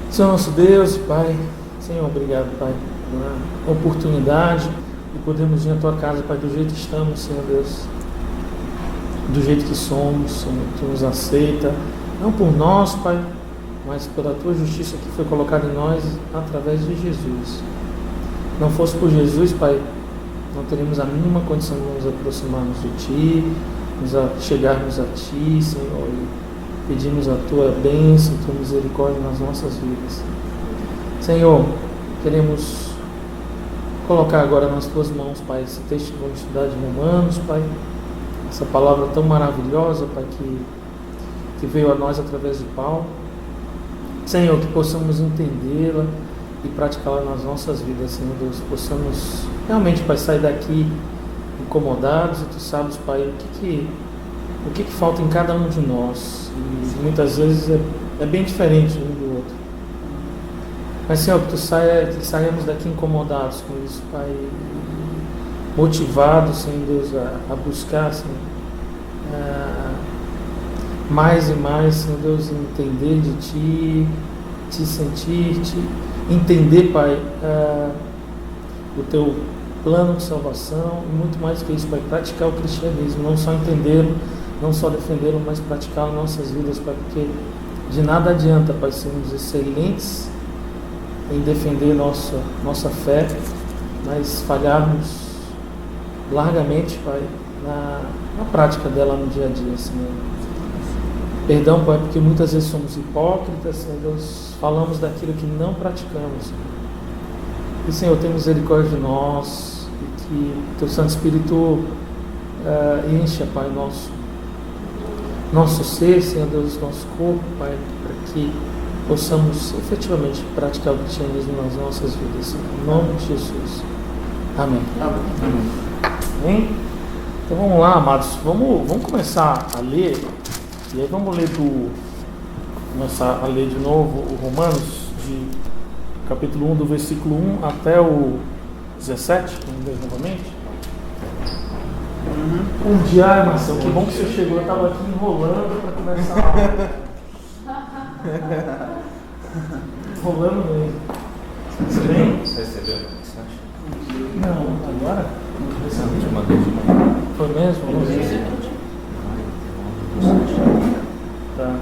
Senhor nosso Deus e Pai, Senhor, obrigado, Pai, pela oportunidade de podermos ir à Tua casa, Pai, do jeito que estamos, Senhor Deus, do jeito que somos, Senhor, Tu nos aceita, não por nós, Pai, mas pela Tua justiça que foi colocada em nós através de Jesus. Não fosse por Jesus, Pai, não teríamos a mínima condição de nos aproximarmos de Ti, chegarmos a Ti, Senhor, e pedimos a Tua bênção, a Tua misericórdia nas nossas vidas. Senhor, queremos colocar agora nas Tuas mãos, Pai, esse texto que vamos estudar de Romanos, Pai, essa palavra tão maravilhosa, Pai, que veio a nós através de Paulo. Senhor, que possamos entendê-la e praticá-la nas nossas vidas, Senhor Deus, possamos realmente, Pai, sair daqui incomodados, e Tu sabes, Pai, o que falta em cada um de nós, e muitas vezes é bem diferente um do outro, mas Senhor, que saímos daqui incomodados com isso, Pai, motivados, Senhor Deus, a buscar, Senhor, mais e mais, Senhor Deus, entender de Ti, Te sentir, entender, Pai, o Teu plano de salvação, e muito mais que isso, Pai, praticar o cristianismo, não só entendê-lo, não só defendê-lo, mas praticá-lo em nossas vidas, Pai, porque de nada adianta, Pai, sermos excelentes em defender nossa fé, mas falharmos largamente, Pai, na prática dela no dia a dia, Senhor. Perdão, Pai, porque muitas vezes somos hipócritas, Senhor Deus, falamos daquilo que não praticamos, Senhor. E, Senhor, tem misericórdia de nós, e que Teu Santo Espírito encha, Pai, nosso ser, Senhor Deus, nosso corpo, Pai, para que possamos efetivamente praticar o cristianismo nas nossas vidas, Senhor. Em nome de Jesus. Amém. Amém? Então vamos lá, amados, vamos começar a ler, e aí vamos começar a ler de novo o Romanos, de capítulo 1, do versículo 1 até o 17, vamos ler novamente. Bom dia, Marcelo, que bom que você chegou, eu estava aqui enrolando para começar a aula. Enrolando mesmo. Você bem? Você recebeu a mensagem? Não, agora? Eu mandei de manhã. Foi mesmo? Vamos ver. Tá.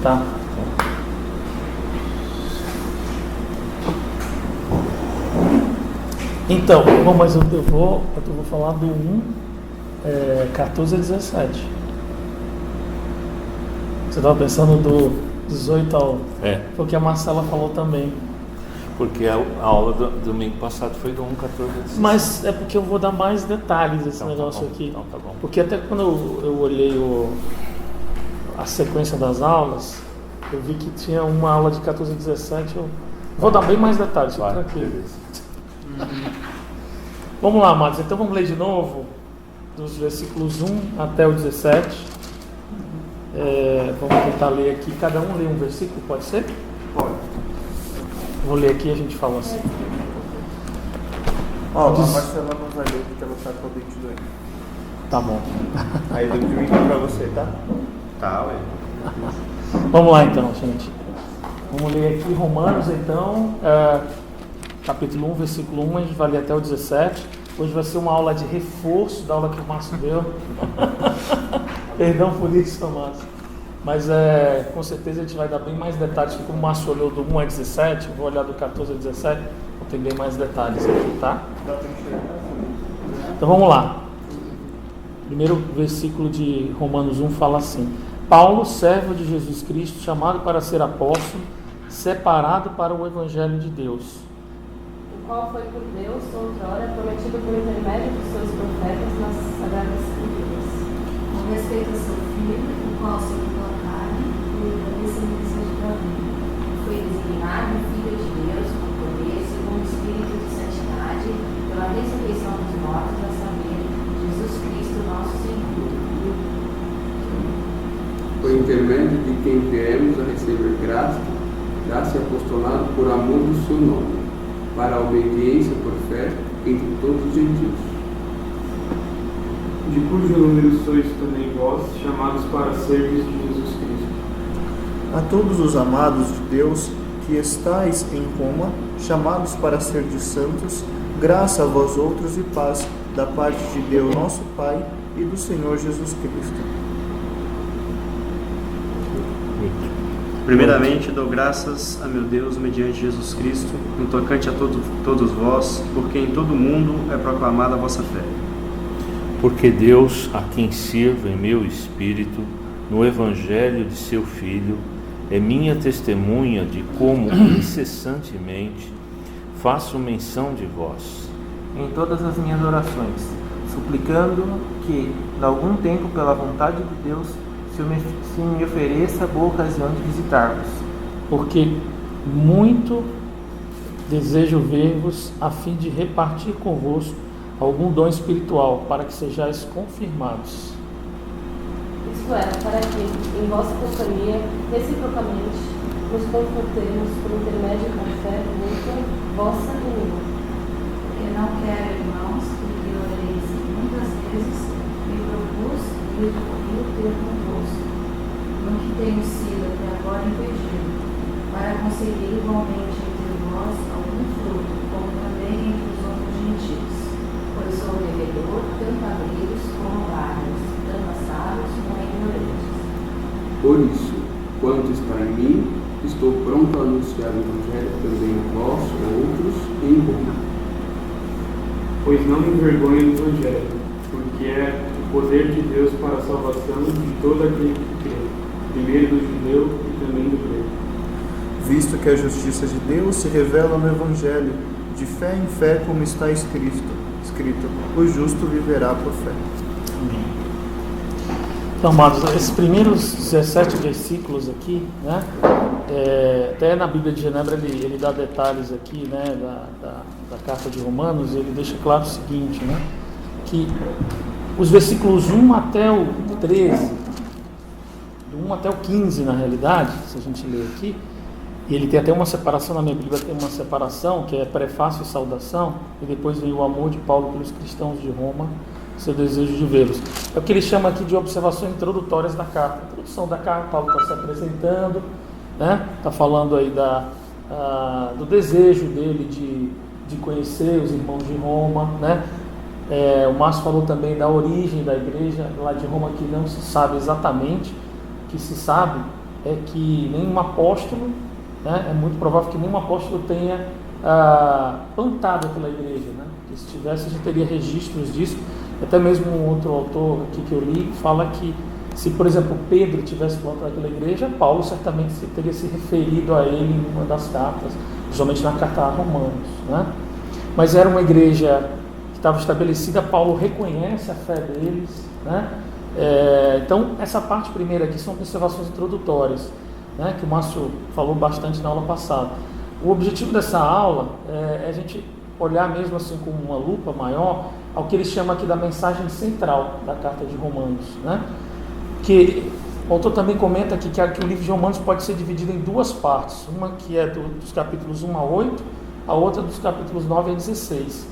Tá. Então, bom, mas eu vou falar do 14 a 17. Você estava pensando do 18 ao... Foi o que a Marcela falou também. Porque a aula do domingo passado foi do 1, 14 a 17. Mas é porque eu vou dar mais detalhes desse negócio aqui. Então, tá bom. Porque até quando eu olhei a sequência das aulas, eu vi que tinha uma aula de 14 a 17. Eu vou dar bem mais detalhes, fica tranquilo. Vamos lá, amados, então vamos ler de novo dos versículos 1 até o 17. Vamos tentar ler aqui, cada um lê um versículo, pode ser? Pode. Vou ler aqui e a gente fala assim. A Marcela não vai ler porque ela está com o dente doente. Tá bom. Aí do domingo é pra você, tá? Tá, ué. Vamos lá então, gente. Vamos ler aqui Romanos, então, capítulo 1, versículo 1, a gente vai ler até o 17. Hoje vai ser uma aula de reforço da aula que o Márcio deu. Perdão por isso, Márcio. Mas com certeza a gente vai dar bem mais detalhes, porque como o Márcio olhou do 1 a 17, eu vou olhar do 14 a 17, vou ter bem mais detalhes aqui, tá? Então vamos lá. Primeiro versículo de Romanos 1 fala assim: Paulo, servo de Jesus Cristo, chamado para ser apóstolo, separado para o Evangelho de Deus, o qual foi por Deus outrora prometido por intermédio dos seus profetas nas Sagradas Escrituras, com respeito a seu filho, o qual segundo a carne, teve a descendência de Davi, foi designado filho de Deus por poder, segundo o Espírito de santidade, pela ressurreição dos mortos, a saber, Jesus Cristo nosso Senhor. Por intermédio de quem viemos a receber graça e apostolado por amor do seu nome, para a obediência por fé entre todos os gentios. De cujo número sois também vós, chamados para serdes de Jesus A todos os amados de Deus que estáis em Roma, chamados para ser de santos, graça a vós outros e paz da parte de Deus nosso Pai e do Senhor Jesus Cristo. Primeiramente, dou graças a meu Deus mediante Jesus Cristo, no tocante a todos vós, porque em todo o mundo é proclamada a vossa fé. Porque Deus, a quem sirvo em meu espírito, no Evangelho de seu Filho, é minha testemunha de como incessantemente faço menção de vós. Em todas as minhas orações, suplicando que, de algum tempo, pela vontade de Deus, se me ofereça boa ocasião de visitar-vos. Porque muito desejo ver-vos, a fim de repartir convosco algum dom espiritual, para que sejais confirmados. Isto é, para que, em vossa companhia, reciprocamente, nos confortemos por intermédio da fé mútua, vossa e minha. Porque não quero, irmãos, que oreis muitas vezes, me propus ir ter convosco, no que tenho sido até agora impedido, para conseguir igualmente entre vós algum fruto, como também entre os outros gentios, pois sou devedor tanto a gregos como a bárbaros, tanto a sábios como a ignorantes. Por isso, quanto está em mim, estou pronto a anunciar o Evangelho também a vós, outros, em Roma. Pois não me envergonho do Evangelho, porque é o poder de Deus para a salvação de todo aquele que crê, primeiro do judeu e também do grego. Visto que a justiça de Deus se revela no Evangelho, de fé em fé, como está escrito, o justo viverá por fé. Então, amados, esses primeiros 17 versículos aqui, né, até na Bíblia de Genebra ele dá detalhes aqui, né, da carta de Romanos, e ele deixa claro o seguinte, né, que os versículos 1 até o 13, do 1 até o 15 na realidade, se a gente ler aqui, e ele tem até uma separação, na minha Bíblia tem uma separação, que é prefácio e saudação, e depois vem o amor de Paulo pelos cristãos de Roma, seu desejo de vê-los. É o que ele chama aqui de observações introdutórias da carta. A introdução da carta, Paulo está se apresentando, né? Está falando aí do desejo dele de conhecer os irmãos de Roma, né? O Márcio falou também da origem da igreja lá de Roma, que não se sabe exatamente. O que se sabe é que nenhum apóstolo, né? É muito provável que nenhum apóstolo tenha plantado aquela igreja, né? Porque se tivesse, a gente teria registros disso. Até mesmo um outro autor aqui que eu li fala que se, por exemplo, Pedro tivesse plantado aquela igreja, Paulo certamente teria se referido a ele em uma das cartas, principalmente na carta a Romanos, né? Mas era uma igreja que estava estabelecida, Paulo reconhece a fé deles, né? Então, essa parte primeira aqui são observações introdutórias, né, que o Márcio falou bastante na aula passada. O objetivo dessa aula é a gente olhar mesmo assim com uma lupa maior ao que ele chama aqui da mensagem central da carta de Romanos, né? Que o autor também comenta aqui que o livro de Romanos pode ser dividido em duas partes, uma que é dos capítulos 1 a 8, a outra dos capítulos 9 a 16,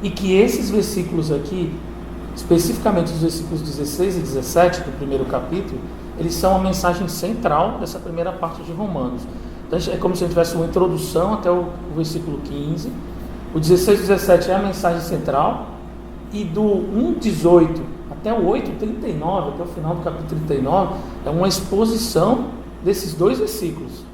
e que esses versículos aqui, especificamente os versículos 16 e 17 do primeiro capítulo, eles são a mensagem central dessa primeira parte de Romanos. Então, é como se a gente tivesse uma introdução até o versículo 15, o 16 e 17 é a mensagem central, e do 1,18 até o 8,39, até o final do capítulo 39, é uma exposição desses dois versículos,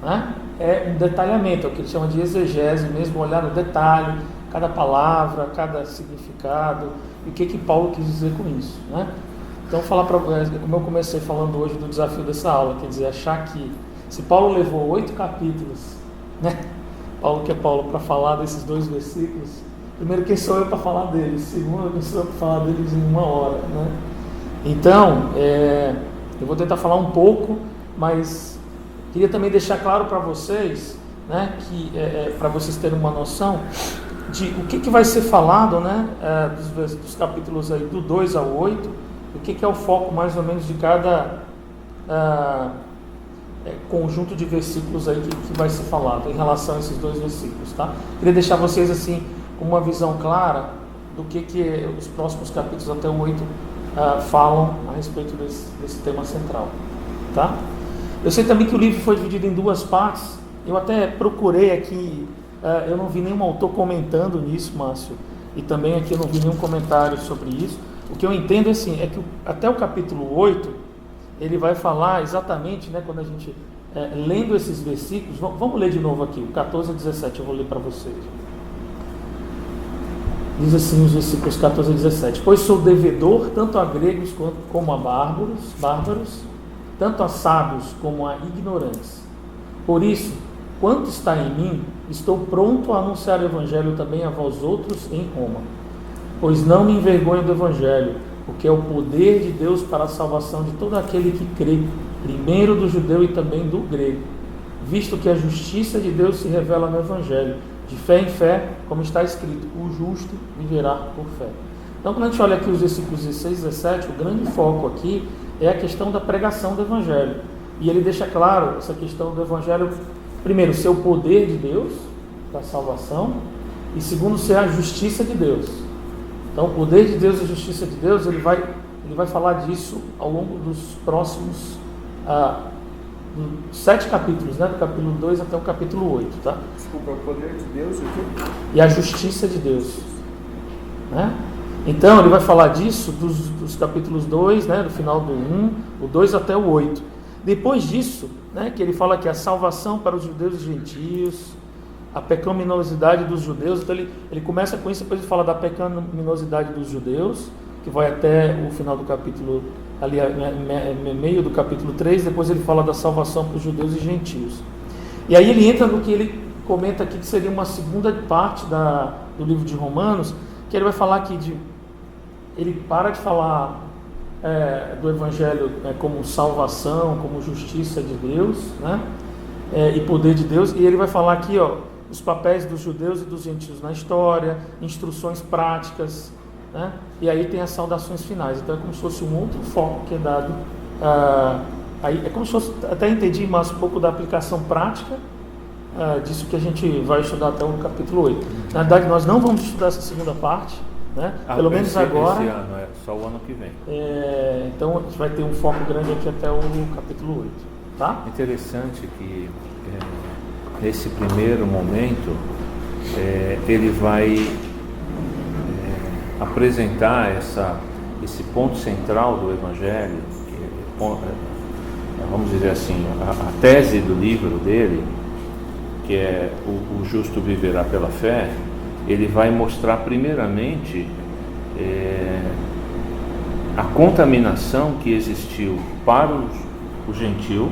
né? É um detalhamento, é o que ele chama de exegese, mesmo olhar no detalhe, cada palavra, cada significado, e o que Paulo quis dizer com isso, né? Então, como eu comecei falando hoje do desafio dessa aula, quer dizer, achar que se Paulo levou 8 capítulos, né? Paulo que é Paulo, para falar desses dois versículos, primeiro, quem sou eu para falar deles? Segundo, quem sou eu para falar deles em 1 hora, né? Então, eu vou tentar falar um pouco, mas queria também deixar claro para vocês, né, que para vocês terem uma noção de o que vai ser falado, né, dos capítulos aí do 2 ao 8, o que é o foco mais ou menos de cada conjunto de versículos aí que vai ser falado em relação a esses dois versículos, tá? Queria deixar vocês assim com uma visão clara do que os próximos capítulos até o 8 falam a respeito desse tema central, tá? Eu sei também que o livro foi dividido em duas partes. Eu até procurei aqui, eu não vi nenhum autor comentando nisso, Márcio, e também aqui eu não vi nenhum comentário sobre isso. O que eu entendo assim, é que até o capítulo 8, ele vai falar exatamente, né, quando a gente, lendo esses versículos, vamos ler de novo aqui, o 14 e 17, eu vou ler para vocês. Diz assim os versículos 14 e 17: Pois sou devedor tanto a gregos como a bárbaros, tanto a sábios como a ignorantes. Por isso, quanto está em mim, estou pronto a anunciar o Evangelho também a vós outros em Roma. Pois não me envergonho do Evangelho, porque é o poder de Deus para a salvação de todo aquele que crê, primeiro do judeu e também do grego, visto que a justiça de Deus se revela no Evangelho, de fé em fé, como está escrito, o justo viverá por fé. Então, quando a gente olha aqui os versículos 16 e 17, o grande foco aqui é a questão da pregação do Evangelho. E ele deixa claro essa questão do Evangelho, primeiro, ser o poder de Deus para a salvação, e segundo, ser a justiça de Deus. Então, o poder de Deus e a justiça de Deus, ele vai falar disso ao longo dos próximos 7 capítulos, né? Do capítulo 2 até o capítulo 8, tá? Desculpa, o poder de Deus e a justiça de Deus, né? Então, ele vai falar disso dos capítulos 2, né? Do final do 1, o 2 até o 8. Depois disso, né? Que ele fala que a salvação para os judeus e gentios, a pecaminosidade dos judeus. Então, ele começa com isso, depois ele fala da pecaminosidade dos judeus, que vai até o final do capítulo, ali meio do capítulo 3, depois ele fala da salvação para os judeus e gentios. E aí ele entra no que ele comenta aqui, que seria uma segunda parte do livro de Romanos, que ele vai falar aqui ele para de falar do Evangelho como salvação, como justiça de Deus, né? E poder de Deus, e ele vai falar aqui, os papéis dos judeus e dos gentios na história, instruções práticas, né? E aí tem as saudações finais. Então é como se fosse um outro foco que é dado. Aí é como se fosse, até entendi mais um pouco da aplicação prática disso que a gente vai estudar até o capítulo 8. Na verdade, nós não vamos estudar essa segunda parte, né? Pelo menos agora. Esse ano, só o ano que vem. Então a gente vai ter um foco grande aqui até o capítulo 8. Tá? Interessante que nesse primeiro momento ele vai apresentar esse ponto central do Evangelho, vamos dizer assim, a tese do livro dele, que é o justo viverá pela fé. Ele vai mostrar primeiramente a contaminação que existiu para o gentil.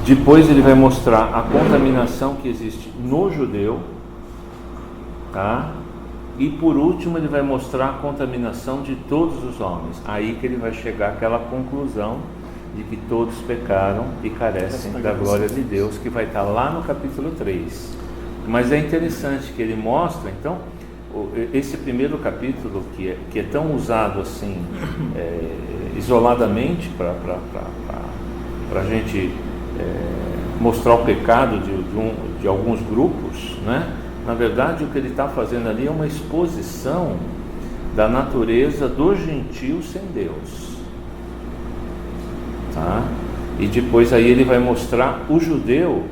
Depois ele vai mostrar a contaminação que existe no judeu, tá? E por último ele vai mostrar a contaminação de todos os homens. Aí que ele vai chegar àquela conclusão de que todos pecaram e carecem da glória de Deus, que vai estar lá no capítulo 3. Mas é interessante que ele mostra, então, esse primeiro capítulo que é tão usado assim, isoladamente, para a gente mostrar o pecado de alguns grupos, né? Na verdade, o que ele está fazendo ali é uma exposição da natureza do gentio sem Deus, tá? E depois aí ele vai mostrar o judeu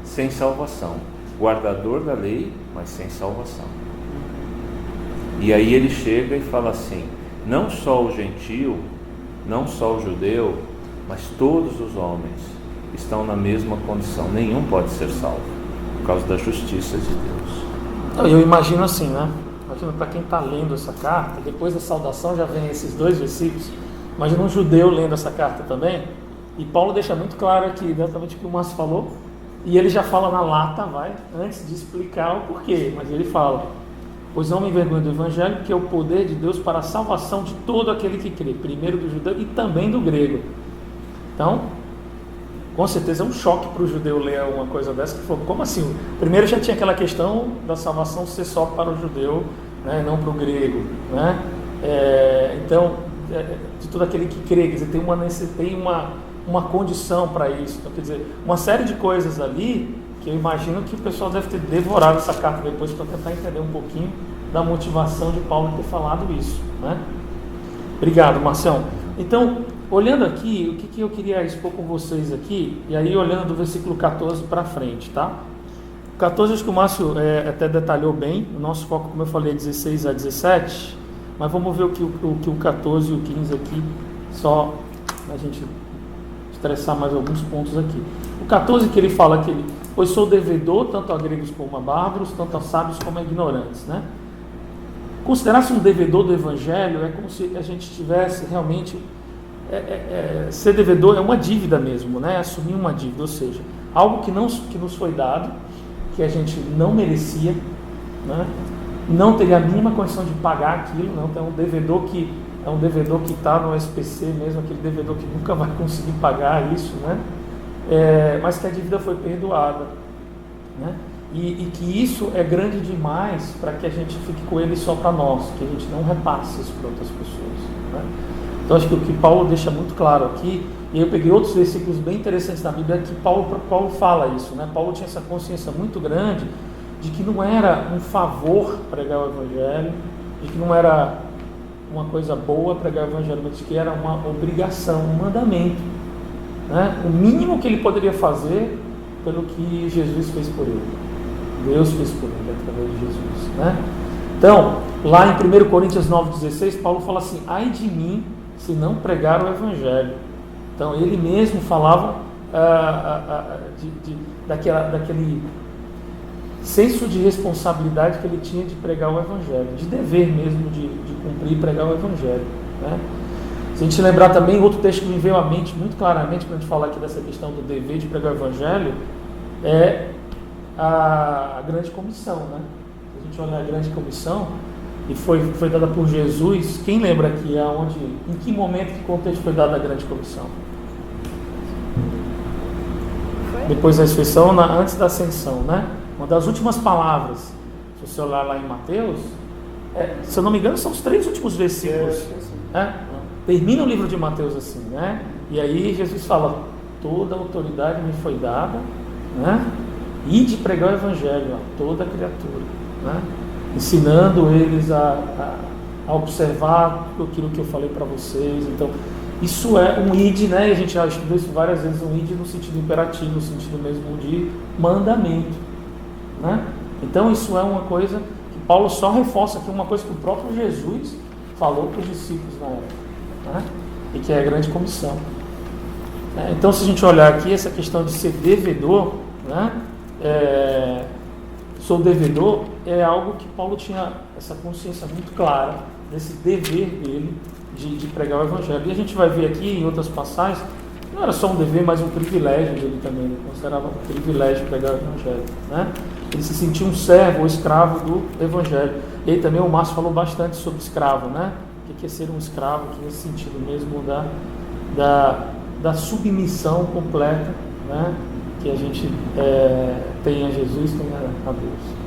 sem salvação, guardador da lei, mas sem salvação. E aí ele chega e fala assim: não só o gentio, não só o judeu, mas todos os homens estão na mesma condição. Nenhum pode ser salvo por causa da justiça de Deus. Eu imagino assim, né? Imagina para quem está lendo essa carta, depois da saudação já vem esses 2 versículos. Imagina um judeu lendo essa carta também. E Paulo deixa muito claro aqui, exatamente o que o Márcio falou. E ele já fala na lata, antes de explicar o porquê. Mas ele fala: pois não me envergonho do Evangelho, que é o poder de Deus para a salvação de todo aquele que crê, primeiro do judeu e também do grego. Então, com certeza é um choque para o judeu ler uma coisa dessa, que falou: como assim? Primeiro já tinha aquela questão da salvação ser só para o judeu, né, não para o grego, né? Então, de todo aquele que crê, quer dizer, tem uma condição para isso. Então, quer dizer, uma série de coisas ali que eu imagino que o pessoal deve ter devorado essa carta depois para tentar entender um pouquinho da motivação de Paulo ter falado isso, né? Obrigado, Marcião. Então, olhando aqui, o que eu queria expor com vocês aqui, e aí olhando do versículo 14 para frente, tá? 14 acho que o Márcio até detalhou bem, o nosso foco, como eu falei, é 16 a 17, mas vamos ver o que o 14 e o 15 aqui, só a gente estressar mais alguns pontos aqui. O 14 que ele fala que pois sou devedor tanto a gregos como a bárbaros, tanto a sábios como a ignorantes, né? Considerar-se um devedor do Evangelho é como se a gente tivesse realmente... ser devedor é uma dívida mesmo, né? Assumir uma dívida, ou seja, algo que nos foi dado, que a gente não merecia, né? Não teria a mínima condição de pagar aquilo, não. Então, é um devedor que está no SPC mesmo, aquele devedor que nunca vai conseguir pagar isso, né? Mas que a dívida foi perdoada, né? E que isso é grande demais para que a gente fique com ele só para nós, que a gente não repasse isso para outras pessoas, né? Então acho que o que Paulo deixa muito claro aqui, e eu peguei outros versículos bem interessantes da Bíblia, é que Paulo fala isso, né? Paulo tinha essa consciência muito grande de que não era um favor pregar o Evangelho, de que não era uma coisa boa pregar o Evangelho, mas de que era uma obrigação, um mandamento, né? O mínimo que ele poderia fazer pelo que Jesus fez por ele, Deus fez por ele através de Jesus, né? Então, lá em 1 Coríntios 9,16, Paulo fala assim: ai de mim se não pregar o Evangelho. Então ele mesmo falava daquele senso de responsabilidade que ele tinha de pregar o Evangelho, de dever mesmo de cumprir e pregar o Evangelho, né? Se a gente lembrar também, outro texto que me veio à mente muito claramente quando a gente falar aqui dessa questão do dever de pregar o Evangelho é a grande comissão, né? Se a gente olhar a grande comissão, e foi dada por Jesus, quem lembra aqui em que momento, que contexto foi dada a grande comissão? Depois da ressurreição, antes da ascensão, né? Uma das últimas palavras, se você olhar lá em Mateus, se eu não me engano, são os 3 últimos versículos, né? Termina o livro de Mateus assim, né? E aí Jesus fala: toda a autoridade me foi dada, né? E de pregar o Evangelho a toda criatura, né? Ensinando eles a observar aquilo que eu falei para vocês. Então, isso é um id, né? A gente já estudou isso várias vezes, um id no sentido imperativo, no sentido mesmo de mandamento, né? Então, isso é uma coisa que Paulo só reforça aqui, uma coisa que o próprio Jesus falou para os discípulos na época, né? E que é a grande comissão. Então, se a gente olhar aqui, essa questão de ser devedor, né? Sou devedor, é algo que Paulo tinha essa consciência muito clara desse dever dele de pregar o Evangelho. E a gente vai ver aqui em outras passagens, não era só um dever, mas um privilégio dele também. Ele considerava um privilégio pregar o Evangelho, né? Ele se sentia um servo ou escravo do Evangelho. E aí também o Márcio falou bastante sobre escravo, né? O que é ser um escravo, que nesse sentido mesmo da submissão completa, né? Que a gente tem a Jesus, tem a Deus.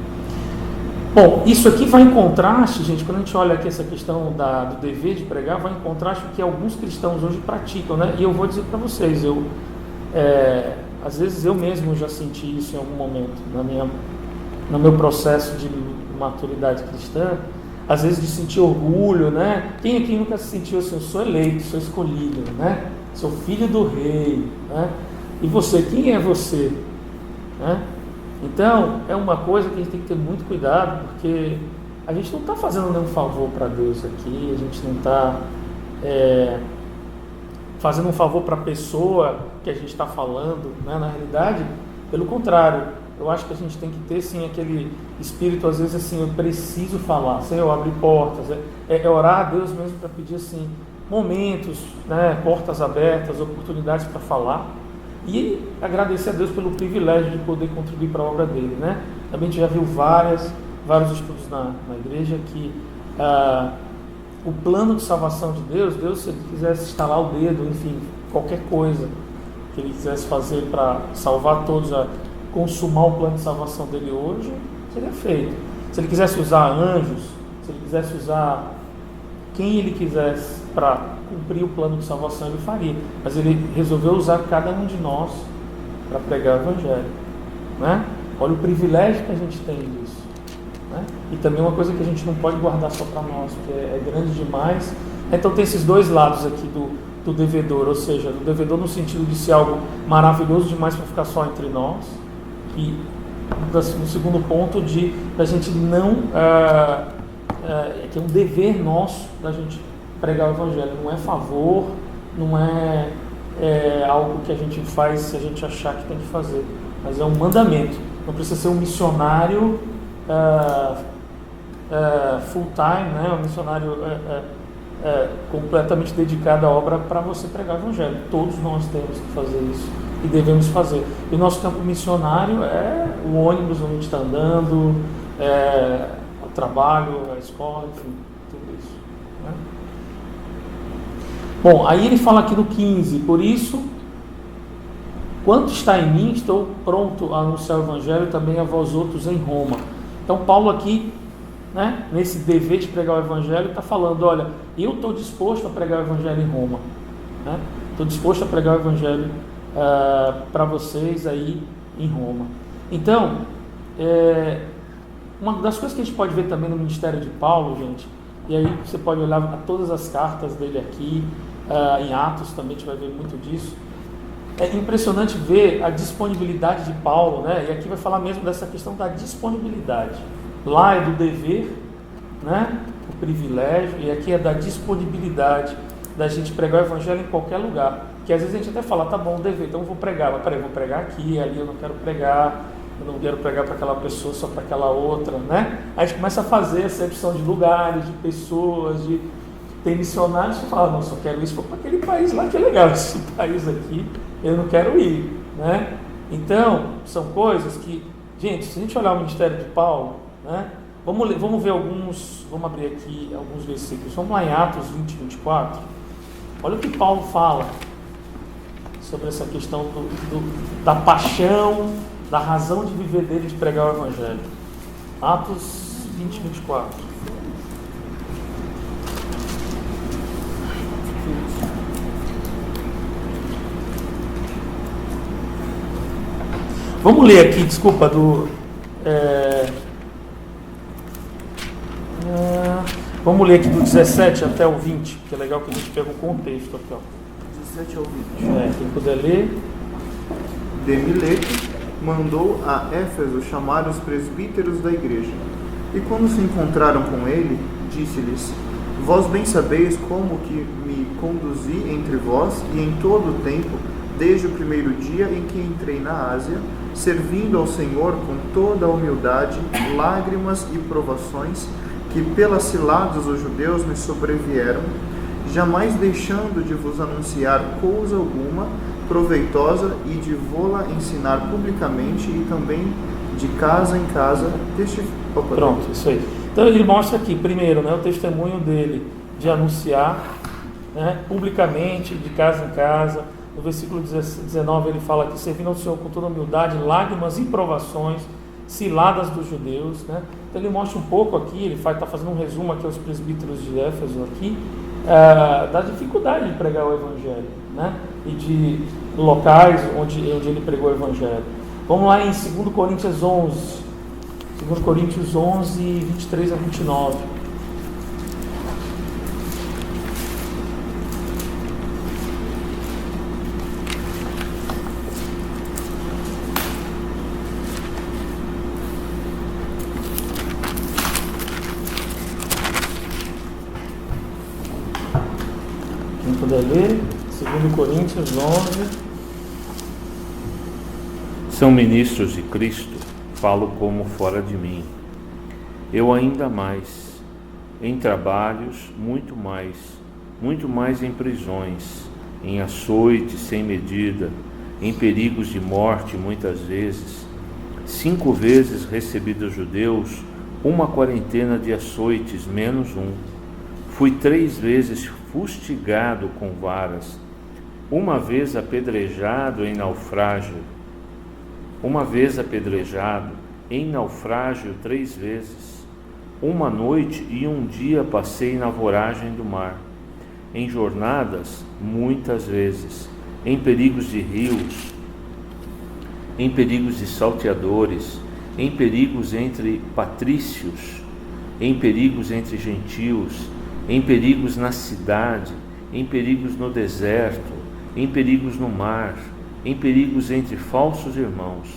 Bom, isso aqui vai em contraste, gente, quando a gente olha aqui essa questão do dever de pregar, vai em contraste com o que alguns cristãos hoje praticam, né? E eu vou dizer para vocês, às vezes eu mesmo já senti isso em algum momento, no meu processo de maturidade cristã, às vezes de sentir orgulho, né? Quem aqui nunca se sentiu assim: eu sou eleito, sou escolhido, né? Sou filho do rei, né? E você, quem é você? Né? Então, é uma coisa que a gente tem que ter muito cuidado, porque a gente não está fazendo nenhum favor para Deus aqui, a gente não está fazendo um favor para a pessoa que a gente está falando, né? Na realidade, pelo contrário, eu acho que a gente tem que ter, sim, aquele espírito, às vezes, assim: eu preciso falar, Senhor, abre portas, orar a Deus mesmo para pedir, assim, momentos, né? Portas abertas, oportunidades para falar. E agradecer a Deus pelo privilégio de poder contribuir para a obra dele, né? Também a gente já viu vários estudos na igreja que o plano de salvação de Deus, se ele quisesse estalar o dedo, enfim, qualquer coisa que ele quisesse fazer para salvar todos, consumar o plano de salvação dele hoje, seria feito. Se ele quisesse usar anjos, se ele quisesse usar quem ele quisesse para cumprir o plano de salvação, ele faria. Mas ele resolveu usar cada um de nós para pregar o Evangelho, né? Olha o privilégio que a gente tem disso, né? E também uma coisa que a gente não pode guardar só para nós, porque é grande demais. Então tem esses dois lados aqui do devedor, ou seja, do devedor no sentido de ser algo maravilhoso demais para ficar só entre nós, e no segundo ponto da gente não que é um dever nosso da gente pregar o Evangelho, não é favor, não é algo que a gente faz se a gente achar que tem que fazer, mas é um mandamento. Não precisa ser um missionário full time, né? Um missionário completamente dedicado à obra para você pregar o Evangelho. Todos nós temos que fazer isso e devemos fazer. E o nosso campo missionário é o ônibus onde a gente está andando, o trabalho, a escola, enfim, tudo isso, né? Bom, aí ele fala aqui no 15, por isso, quanto está em mim, estou pronto a anunciar o Evangelho também a vós outros em Roma. Então Paulo aqui, né, nesse dever de pregar o Evangelho, está falando, olha, eu estou disposto a pregar o Evangelho em Roma, né? Estou disposto a pregar o Evangelho para vocês aí em Roma. Então, uma das coisas que a gente pode ver também no ministério de Paulo, gente, e aí você pode olhar a todas as cartas dele aqui, em Atos também a gente vai ver muito disso. É impressionante ver a disponibilidade de Paulo, né? E aqui vai falar mesmo dessa questão da disponibilidade. Lá é do dever, né? O privilégio, e aqui é da disponibilidade da gente pregar o Evangelho em qualquer lugar. Que às vezes a gente até fala, tá bom, dever, então eu vou pregar, mas peraí, eu vou pregar aqui, ali eu não quero pregar, eu não quero pregar para aquela pessoa, só para aquela outra, né? Aí a gente começa a fazer acepção de lugares, de pessoas, tem missionários que falam, não, só quero isso para aquele país lá que é legal, esse país aqui eu não quero ir, né? Então, são coisas que, gente, se a gente olhar o ministério de Paulo, né? Vamos ver vamos abrir aqui alguns versículos, vamos lá em Atos 20, 24, olha o que Paulo fala sobre essa questão da paixão, da razão de viver dele de pregar o Evangelho. Atos 20, 24. Vamos ler aqui, desculpa, vamos ler aqui do 17 até o 20, que é legal que a gente pega o contexto aqui, ó. 17 ao 20. Quem puder ler. Demileto mandou a Éfeso chamar os presbíteros da igreja. E quando se encontraram com ele, disse-lhes: Vós bem sabeis como que me conduzi entre vós e em todo o tempo, desde o primeiro dia em que entrei na Ásia, servindo ao Senhor com toda a humildade, lágrimas e provações que pelas ciladas dos judeus me sobrevieram, jamais deixando de vos anunciar coisa alguma proveitosa e de vô-la ensinar publicamente e também de casa em casa. Pronto, isso aí. Então ele mostra aqui, primeiro, né, o testemunho dele de anunciar, né, publicamente, de casa em casa. No versículo 19 ele fala que servindo ao Senhor com toda humildade, lágrimas e provações, ciladas dos judeus, né? Então ele mostra um pouco aqui, ele está fazendo um resumo aqui aos presbíteros de Éfeso aqui, da dificuldade de pregar o Evangelho, né? E de locais onde ele pregou o Evangelho. Vamos lá em 2 Coríntios 11, 2 Coríntios 11, 23 a 29. Quem puder ler, 2 Coríntios 11. São ministros de Cristo, falo como fora de mim. Eu ainda mais, em trabalhos, muito mais em prisões, em açoites sem medida, em perigos de morte muitas vezes. 5 vezes recebi dos judeus 1/40 de açoites, menos 1. Fui 3 vezes fustigado com varas, 1 vez apedrejado em naufrágio. 1 vez apedrejado, em naufrágio 3 vezes. 1 noite e 1 dia passei na voragem do mar, em jornadas muitas vezes, em perigos de rios, em perigos de salteadores, em perigos entre patrícios, em perigos entre gentios, em perigos na cidade, em perigos no deserto, em perigos no mar, em perigos entre falsos irmãos,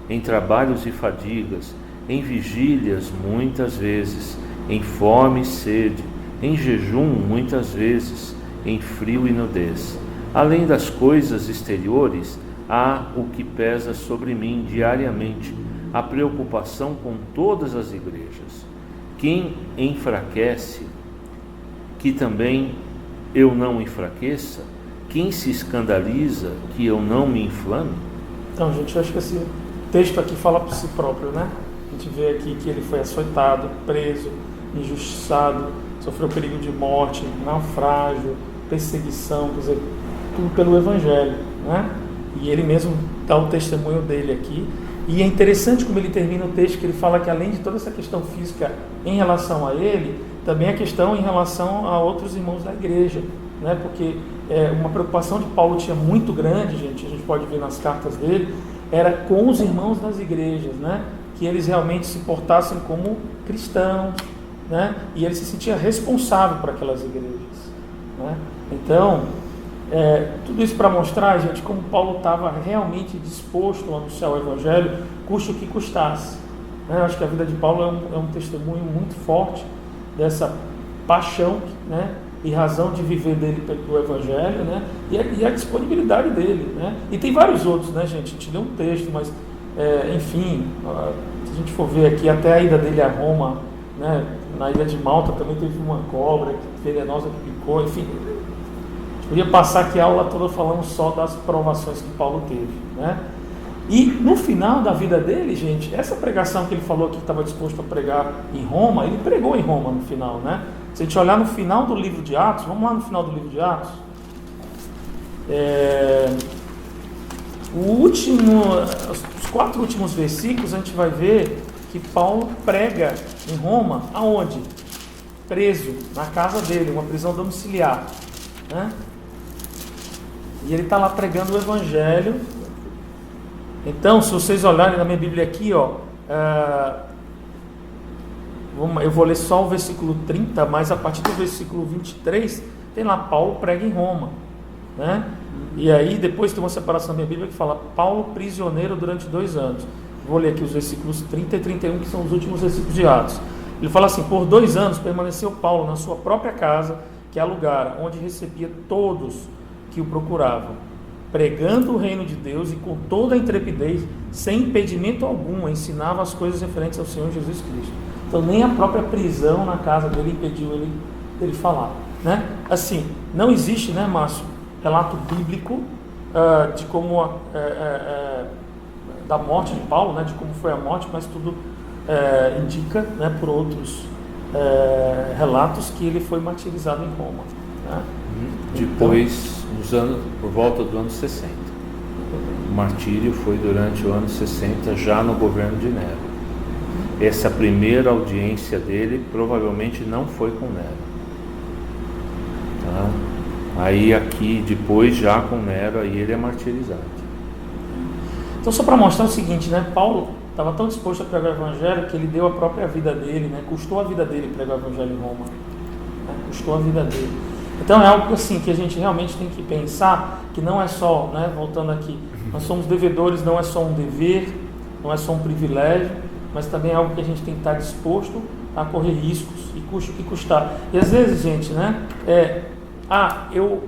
em trabalhos e fadigas, em vigílias muitas vezes, em fome e sede, em jejum muitas vezes, em frio e nudez. Além das coisas exteriores, há o que pesa sobre mim diariamente, a preocupação com todas as igrejas. Quem enfraquece, que também eu não enfraqueça? Quem se escandaliza, que eu não me inflame? Então, gente, eu acho que esse texto aqui fala por si próprio, né? A gente vê aqui que ele foi açoitado, preso, injustiçado, sofreu perigo de morte, naufrágio, perseguição, quer dizer, tudo pelo Evangelho, né? E ele mesmo dá o testemunho dele aqui. E é interessante como ele termina o texto, que ele fala que além de toda essa questão física em relação a ele, também a questão em relação a outros irmãos da igreja, né? Porque uma preocupação de Paulo tinha muito grande, gente, a gente pode ver nas cartas dele, era com os irmãos das igrejas, né? Que eles realmente se portassem como cristãos, né? E ele se sentia responsável por aquelas igrejas, né? Então, tudo isso para mostrar, gente, como Paulo estava realmente disposto a anunciar o Evangelho, custe o que custasse, né? Eu acho que a vida de Paulo é um testemunho muito forte dessa paixão, né? E razão de viver dele pelo Evangelho, né? E a disponibilidade dele, né? E tem vários outros, né, gente? A gente lê um texto, mas, enfim, se a gente for ver aqui, até a ida dele a Roma, né? Na ilha de Malta também teve uma cobra venenosa que picou, enfim. A gente podia passar aqui a aula toda falando só das provações que Paulo teve, né? E no final da vida dele, gente, essa pregação que ele falou que estava disposto a pregar em Roma, ele pregou em Roma no final, né? Se a gente olhar no final do livro de Atos, vamos lá no final do livro de Atos. Os 4 últimos versículos, a gente vai ver que Paulo prega em Roma, aonde? Preso, na casa dele, uma prisão domiciliar, né? E ele está lá pregando o Evangelho. Então, se vocês olharem na minha Bíblia aqui, eu vou ler só o versículo 30, mas a partir do versículo 23, tem lá, Paulo prega em Roma, né? E aí depois tem uma separação na minha Bíblia que fala, Paulo prisioneiro durante 2 anos. Vou ler aqui os versículos 30 e 31, que são os últimos versículos de Atos. Ele fala assim, por 2 anos permaneceu Paulo na sua própria casa, que alugara, onde recebia todos que o procuravam, pregando o reino de Deus e com toda a intrepidez, sem impedimento algum, ensinava as coisas referentes ao Senhor Jesus Cristo. Então nem a própria prisão na casa dele impediu ele falar, né? Assim, não existe, né, Márcio, relato bíblico de como da morte de Paulo, né, de como foi a morte, mas tudo indica, né, por outros relatos que ele foi martirizado em Roma, né? Depois, por volta do ano 60. O martírio foi durante o ano 60, já no governo de Nero. Essa primeira audiência dele provavelmente não foi com Nero, tá? Aí aqui, depois já com Nero, aí ele é martirizado. Então, só para mostrar o seguinte, né? Paulo estava tão disposto a pregar o Evangelho que ele deu a própria vida dele, né? Custou a vida dele pregar o Evangelho em Roma, né? Custou a vida dele. Então é algo assim que a gente realmente tem que pensar, que não é só, né, voltando aqui, nós somos devedores, não é só um dever, não é só um privilégio, mas também é algo que a gente tem que estar disposto a correr riscos e custe o que custar. E às vezes, gente, né, eu,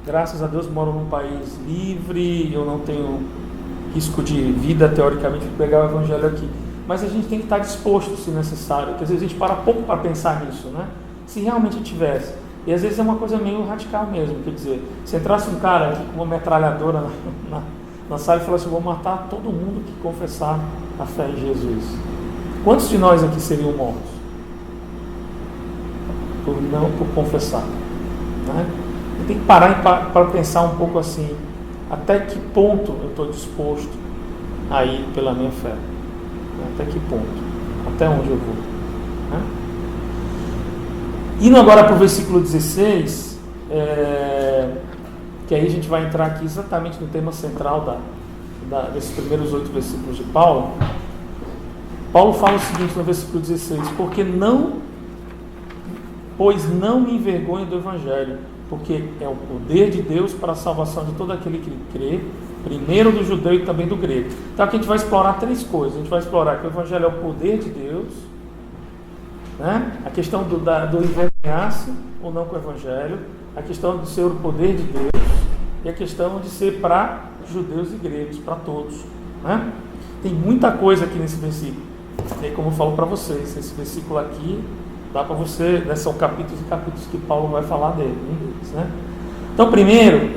graças a Deus, moro num país livre, eu não tenho risco de vida, teoricamente, de pegar o Evangelho aqui, mas a gente tem que estar disposto, se necessário, porque às vezes a gente para pouco para pensar nisso, né, se realmente tivesse. E às vezes é uma coisa meio radical mesmo, quer dizer, se entrasse um cara aqui com uma metralhadora na sala e falasse, eu vou matar todo mundo que confessar a fé em Jesus. Quantos de nós aqui seriam mortos? Por confessar, né? Eu tenho que parar para pensar um pouco assim, até que ponto eu estou disposto a ir pela minha fé? Até que ponto? Até onde eu vou? Né? Indo agora para o versículo 16, que aí a gente vai entrar aqui exatamente no tema central desses primeiros 8 versículos de Paulo. Paulo fala o seguinte no versículo 16, pois não me envergonho do Evangelho, porque é o poder de Deus para a salvação de todo aquele que crê, primeiro do judeu e também do grego. Então aqui a gente vai explorar 3 coisas. A gente vai explorar que o Evangelho é o poder de Deus, né? A questão do envergonhar-se ou não com o Evangelho, a questão de ser o poder de Deus e a questão de ser para judeus e gregos, para todos, né? Tem muita coisa aqui nesse versículo. E como eu falo para vocês, esse versículo aqui dá para você, né, são capítulos e capítulos que Paulo vai falar dele, né? Então, primeiro,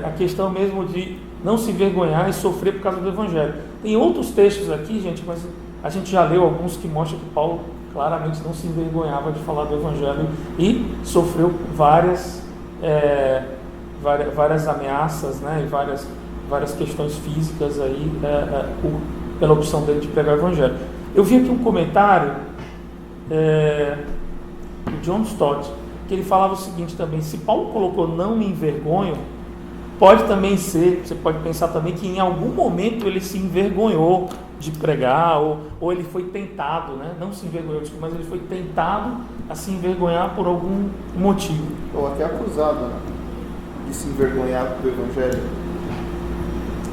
a questão mesmo de não se envergonhar e sofrer por causa do Evangelho. Tem outros textos aqui, gente, mas a gente já leu alguns que mostram que Paulo claramente não se envergonhava de falar do Evangelho e sofreu várias ameaças, né, e várias questões físicas aí, pela opção dele de pregar o Evangelho. Eu vi aqui um comentário do John Stott, que ele falava o seguinte também: se Paulo colocou não me envergonho, pode também ser, você pode pensar também que em algum momento ele se envergonhou de pregar, ou ele foi tentado, né? Não se envergonhou, mas ele foi tentado a se envergonhar por algum motivo. Ou até acusado, né, de se envergonhar do Evangelho.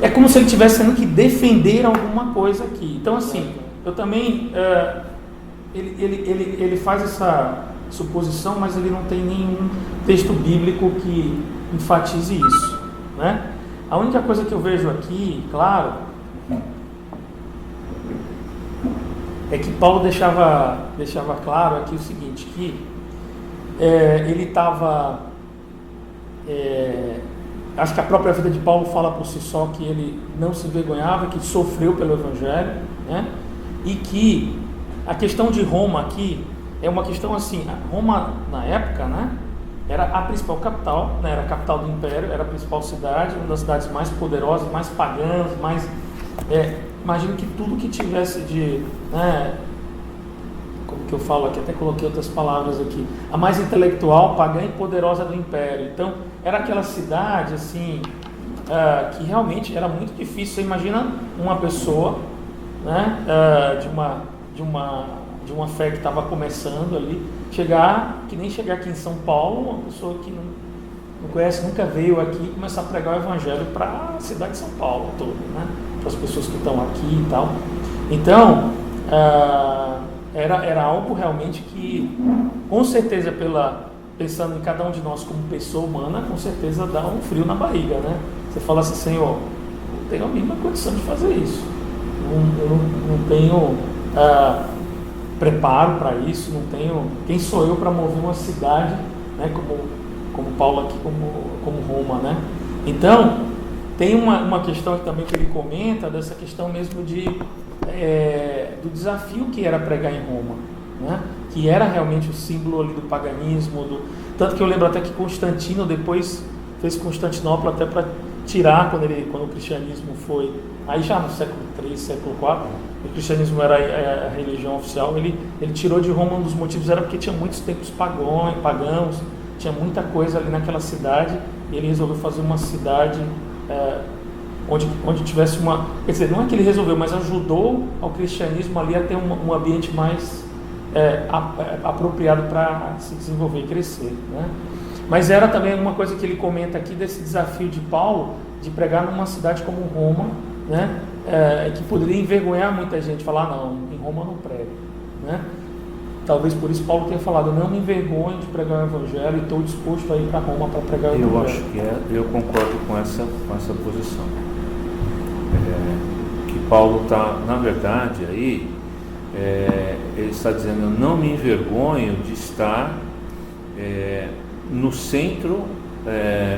É como se ele tivesse tendo que defender alguma coisa aqui. Então, assim, eu também... Ele faz essa suposição, mas ele não tem nenhum texto bíblico que enfatize isso, né? A única coisa que eu vejo aqui, claro, é que Paulo deixava claro aqui o seguinte, que ele estava... acho que a própria vida de Paulo fala por si só que ele não se envergonhava, que sofreu pelo Evangelho, né? E que a questão de Roma aqui é uma questão assim, Roma na época, né, era a principal capital, né, era a capital do império, era a principal cidade, uma das cidades mais poderosas, mais pagãs, mais... imagino que tudo que tivesse de... né, como que eu falo aqui, até coloquei outras palavras aqui, a mais intelectual, pagã e poderosa do império. Então, era aquela cidade assim, que realmente era muito difícil. Você imagina uma pessoa, né, de uma fé que estava começando ali, que nem chegar aqui em São Paulo, uma pessoa que não conhece, nunca veio aqui, e começar a pregar o Evangelho para a cidade de São Paulo toda, né, para as pessoas que estão aqui e tal. Então, era algo realmente que, com certeza, pensando em cada um de nós como pessoa humana, com certeza dá um frio na barriga, né? Você fala assim, Senhor, não tenho a mínima condição de fazer isso, eu não tenho preparo para isso, não tenho... Quem sou eu para mover uma cidade, né, como Paulo aqui, como Roma, né? Então, tem uma questão também que ele comenta, dessa questão mesmo do desafio que era pregar em Roma, né? Que era realmente o símbolo ali do paganismo, tanto que eu lembro até que Constantino depois fez Constantinopla até para tirar, quando o cristianismo foi, aí já no século III, século IV, o cristianismo era a religião oficial, ele tirou de Roma. Um dos motivos era porque tinha muitos templos pagãos, tinha muita coisa ali naquela cidade, e ele resolveu fazer uma cidade onde tivesse uma... Quer dizer, não é que ele resolveu, mas ajudou ao cristianismo ali a ter um ambiente mais apropriado para se desenvolver e crescer, né? Mas era também uma coisa que ele comenta aqui, desse desafio de Paulo, de pregar numa cidade como Roma, né? Que poderia envergonhar muita gente, falar, não, em Roma eu não prego, né? Talvez por isso Paulo tenha falado, não me envergonho de pregar o Evangelho e estou disposto a ir para Roma para pregar o Evangelho. Eu acho que eu concordo com essa posição. Que Paulo está, na verdade, aí, ele está dizendo, eu não me envergonho de estar no centro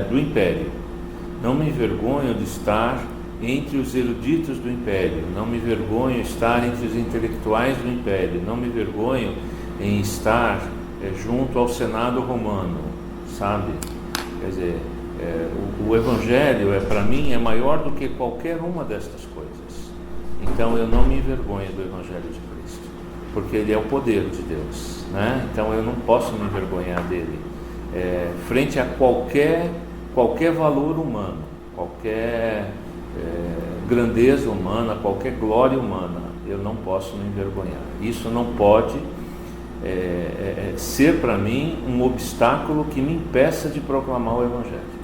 do império, não me envergonho de estar entre os eruditos do império, não me envergonho de estar entre os intelectuais do império, não me envergonho em estar junto ao Senado romano, sabe? Quer dizer, o Evangelho para mim é maior do que qualquer uma destas coisas. Então eu não me envergonho do Evangelho de Cristo, porque ele é o poder de Deus, né? Então eu não posso me envergonhar dele frente a qualquer valor humano, qualquer grandeza humana, qualquer glória humana. Eu não posso me envergonhar. Isso não pode ser para mim um obstáculo que me impeça de proclamar o Evangelho.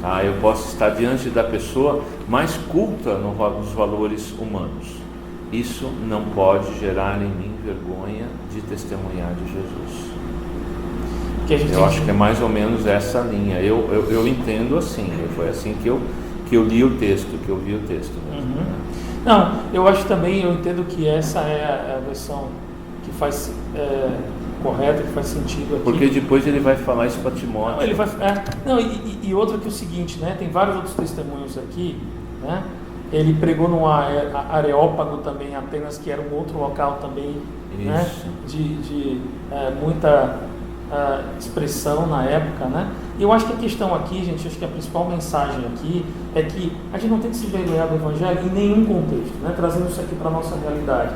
Tá? Eu posso estar diante da pessoa mais culta nos valores humanos. Isso não pode gerar em mim vergonha de testemunhar de Jesus. Eu acho que é mais ou menos essa linha. Eu entendo assim, foi assim que eu li o texto, que eu vi o texto mesmo, né? Não, eu acho também, eu entendo que essa é a versão que faz correta, que faz sentido aqui. Porque depois ele vai falar isso para Timóteo. Não, ele vai, e outra que é o seguinte, né? Tem vários outros testemunhos aqui, né? Ele pregou no Areópago também, Atenas, que era um outro local também, né? De muita expressão na época, né? E eu acho que a questão aqui, gente, acho que a principal mensagem aqui é que a gente não tem que se envergonhar do Evangelho em nenhum contexto, né? Trazendo isso aqui para a nossa realidade.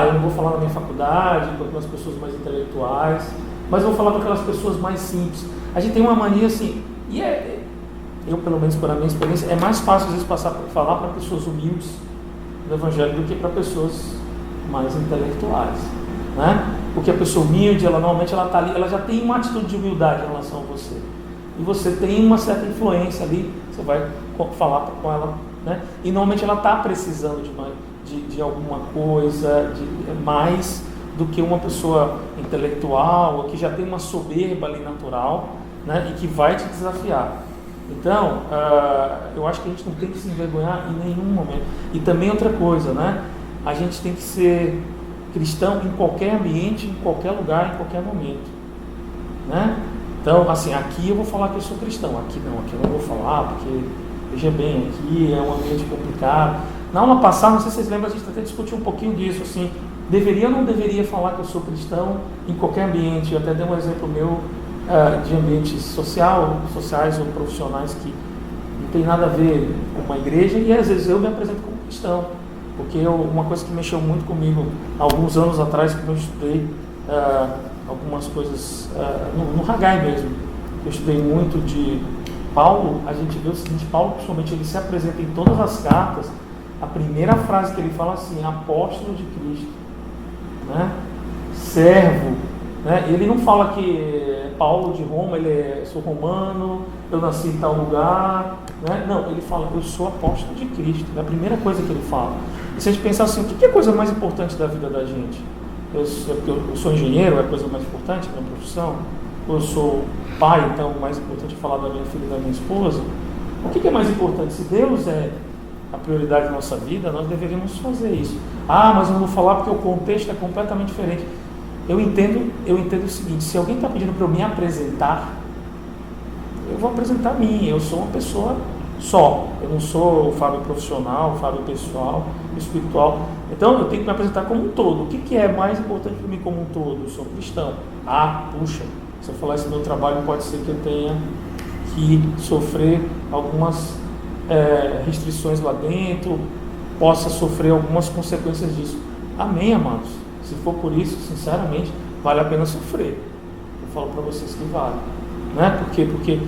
Eu não vou falar na minha faculdade, com aquelas pessoas mais intelectuais, mas eu vou falar com aquelas pessoas mais simples. A gente tem uma mania assim, e eu, pelo menos pela minha experiência, é mais fácil às vezes falar para pessoas humildes do Evangelho do que para pessoas mais intelectuais, né? Porque a pessoa humilde, normalmente ela está ali, ela já tem uma atitude de humildade em relação a você, e você tem uma certa influência ali, você vai falar com ela, né? E normalmente ela está precisando de alguma coisa, mais do que uma pessoa intelectual, ou que já tem uma soberba ali natural, né? E que vai te desafiar. Então, eu acho que a gente não tem que se envergonhar em nenhum momento. E também outra coisa, né? A gente tem que ser cristão em qualquer ambiente, em qualquer lugar, em qualquer momento, né? Então, assim, aqui eu vou falar que eu sou cristão, aqui eu não vou falar, porque, veja bem, aqui é um ambiente complicado. Na aula passada, não sei se vocês lembram, a gente até discutiu um pouquinho disso, assim, deveria ou não deveria falar que eu sou cristão em qualquer ambiente. Eu até dei um exemplo meu de ambientes sociais ou profissionais que não tem nada a ver com uma igreja, e às vezes eu me apresento como cristão, porque uma coisa que mexeu muito comigo alguns anos atrás, quando eu estudei algumas coisas no Haggai mesmo, eu estudei muito de Paulo. A gente vê o seguinte: Paulo, principalmente, ele se apresenta em todas as cartas, a primeira frase que ele fala assim: apóstolo de Cristo, né? Servo, né? Ele não fala que Paulo de Roma, sou romano, eu nasci em tal lugar, né? Não, ele fala: eu sou apóstolo de Cristo. É a primeira coisa que ele fala. E se a gente pensar assim, o que é a coisa mais importante da vida da gente? Eu sou engenheiro, é a coisa mais importante da minha profissão? Ou eu sou pai, então o mais importante é falar da minha filha e da minha esposa? O que é mais importante? Se Deus é a prioridade da nossa vida, nós deveríamos fazer isso. Mas eu não vou falar porque o contexto é completamente diferente. Eu entendo o seguinte: se alguém está pedindo para eu me apresentar, eu vou apresentar a mim. Eu sou uma pessoa só, eu não sou o Fábio profissional, o Fábio pessoal, espiritual. Então eu tenho que me apresentar como um todo. O que é mais importante para mim como um todo? Eu sou cristão. Puxa, se eu falar isso no meu trabalho, pode ser que eu tenha que sofrer algumas restrições lá dentro, possa sofrer algumas consequências disso. Amém, amados? Se for por isso, sinceramente, vale a pena sofrer. Eu falo para vocês que vale, né? Por quê? Porque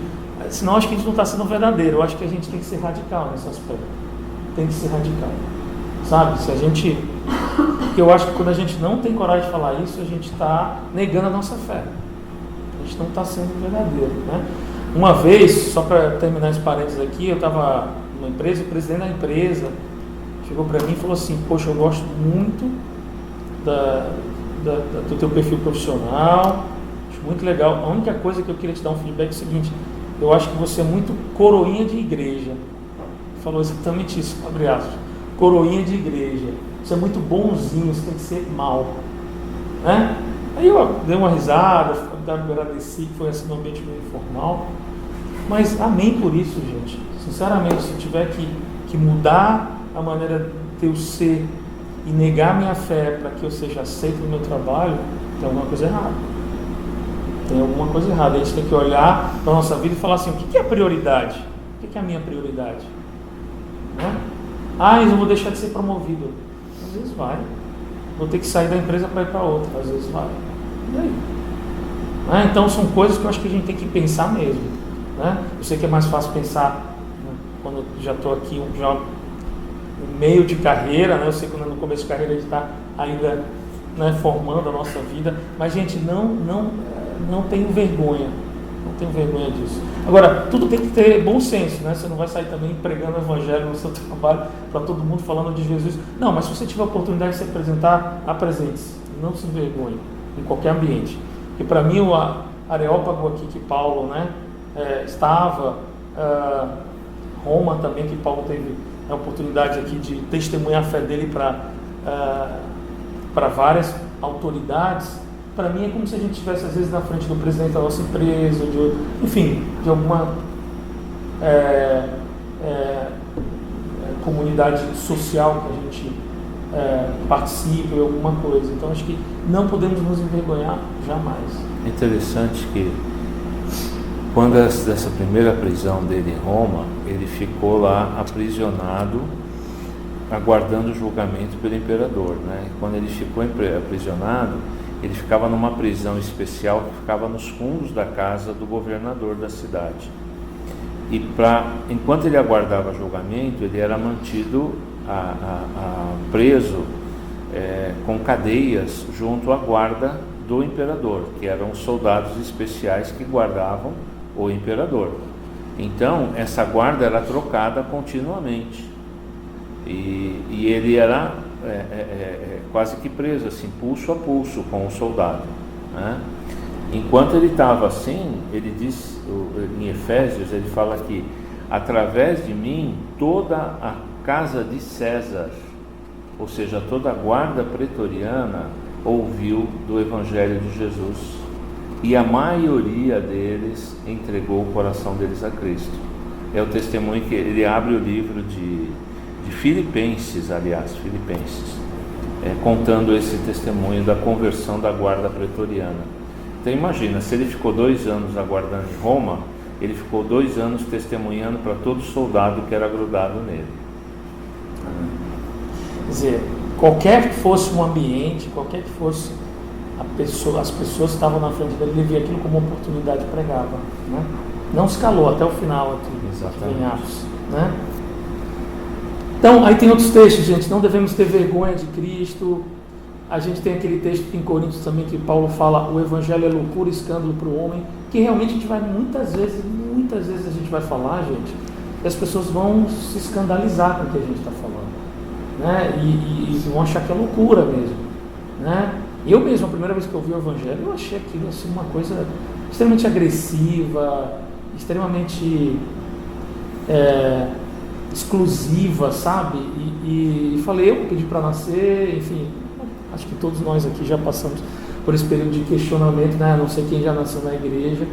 senão acho que a gente não está sendo verdadeiro. Eu acho que a gente tem que ser radical nesse aspecto. Tem que ser radical, sabe? Se a gente, porque eu acho que quando a gente não tem coragem de falar isso, a gente está negando a nossa fé. A gente não está sendo verdadeiro, né? Uma vez, só para terminar esse parênteses aqui, eu estava numa empresa, o presidente da empresa chegou para mim e falou assim: poxa, eu gosto muito do teu perfil profissional, acho muito legal. A única coisa que eu queria te dar um feedback é o seguinte: eu acho que você é muito coroinha de igreja. Falou exatamente isso, abre aspas, coroinha de igreja. Você é muito bonzinho, você tem que ser mal, né? Aí eu dei uma risada, agradeci, que foi assim, um ambiente meio informal. Mas amém por isso, gente. Sinceramente, se eu tiver que mudar a maneira de eu ser e negar minha fé para que eu seja aceito no meu trabalho, tem alguma coisa errada. Tem alguma coisa errada. A gente tem que olhar para a nossa vida e falar assim: o que é a prioridade? O que é a minha prioridade? Né? Eu vou deixar de ser promovido. Às vezes vai. Vou ter que sair da empresa para ir para outra. Às vezes vai. E aí? Então são coisas que eu acho que a gente tem que pensar mesmo, né? Eu sei que é mais fácil pensar, né, quando eu já estou aqui já no meio de carreira, né? Eu sei que no começo de carreira a gente está ainda né, formando a nossa vida. Mas, gente, não tenho vergonha. Não tenho vergonha disso. Agora, tudo tem que ter bom senso, né? Você não vai sair também pregando o evangelho no seu trabalho para todo mundo falando de Jesus. Não, mas se você tiver a oportunidade de se apresentar, apresente-se. Não se envergonhe em qualquer ambiente. E para mim, o Areópago aqui que Paulo, né, estava, Roma também, que Paulo teve a oportunidade aqui de testemunhar a fé dele para várias autoridades. Para mim é como se a gente estivesse às vezes na frente do presidente da nossa empresa, enfim, de alguma comunidade social que a gente participe ou alguma coisa. Então acho que não podemos nos envergonhar jamais. É interessante que quando dessa primeira prisão dele em Roma, ele ficou lá aprisionado, aguardando o julgamento pelo imperador, né? Quando ele ficou aprisionado, ele ficava numa prisão especial que ficava nos fundos da casa do governador da cidade. E enquanto ele aguardava julgamento, ele era mantido preso com cadeias junto à guarda do imperador, que eram soldados especiais que guardavam o imperador. Então, essa guarda era trocada continuamente. E ele era quase que preso, assim, pulso a pulso com o soldado, né? Enquanto ele estava assim, ele diz, em Efésios, ele fala que através de mim toda a casa de César, ou seja, toda a guarda pretoriana, ouviu do Evangelho de Jesus, e a maioria deles entregou o coração deles a Cristo. É o testemunho que ele abre o livro de Filipenses, contando esse testemunho da conversão da guarda pretoriana. Então imagina, se ele ficou 2 anos aguardando em Roma, ele ficou 2 anos testemunhando para todo soldado que era grudado nele. Quer dizer, qualquer que fosse o ambiente, qualquer que fosse as pessoas que estavam na frente dele, ele via aquilo como uma oportunidade e pregava, né? Não se calou até o final aqui. Exatamente. Em Atos, né? Então, aí tem outros textos, gente. Não devemos ter vergonha de Cristo. A gente tem aquele texto em Coríntios também que Paulo fala: o evangelho é loucura e escândalo para o homem. Que realmente a gente vai muitas vezes a gente vai falar, gente, e as pessoas vão se escandalizar com o que a gente está falando, né? E vão achar que é loucura mesmo, né? Eu mesmo, a primeira vez que eu vi o evangelho, eu achei aquilo assim uma coisa extremamente agressiva, extremamente exclusiva, sabe? E falei, eu pedi para nascer, enfim, acho que todos nós aqui já passamos por esse período de questionamento, né? Não sei quem já nasceu na igreja,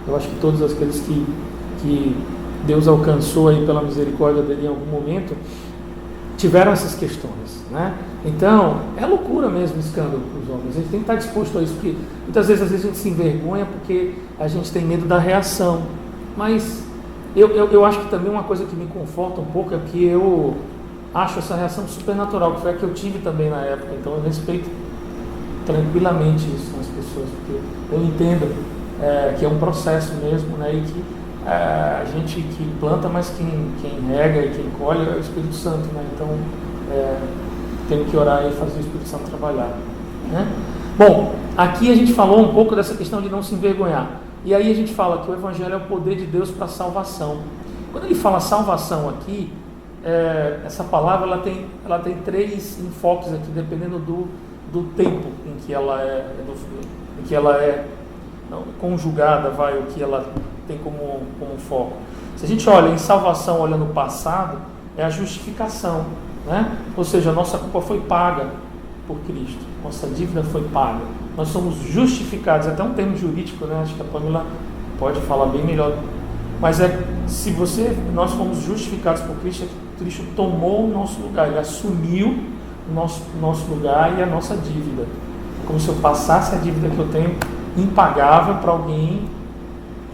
eu acho que todos aqueles que Deus alcançou aí pela misericórdia dele em algum momento tiveram essas questões, né? Então, é loucura mesmo o escândalo para os homens. A gente tem que estar disposto a isso, porque muitas vezes a gente se envergonha porque a gente tem medo da reação. Mas eu acho que também uma coisa que me conforta um pouco é que eu acho essa reação supernatural, que foi a que eu tive também na época. Então eu respeito tranquilamente isso nas pessoas, porque eu entendo que é um processo mesmo, né? E que a gente que planta, mas quem rega e quem colhe é o Espírito Santo, né? Então tenho que orar e fazer o Espírito Santo trabalhar, né? Bom, aqui a gente falou um pouco dessa questão de não se envergonhar. E aí a gente fala que o Evangelho é o poder de Deus para a salvação. Quando ele fala salvação aqui, essa palavra ela tem 3 enfoques aqui, dependendo do tempo em que ela é conjugada, o que ela tem como foco. Se a gente olha em salvação, olha no passado, é a justificação, né? Ou seja, a nossa culpa foi paga por Cristo, nossa dívida foi paga, nós somos justificados. É até um termo jurídico, né? Acho que a Pamela pode falar bem melhor, mas nós fomos justificados por Cristo, Cristo tomou o nosso lugar, ele assumiu o nosso lugar e a nossa dívida, como se eu passasse a dívida que eu tenho impagável para alguém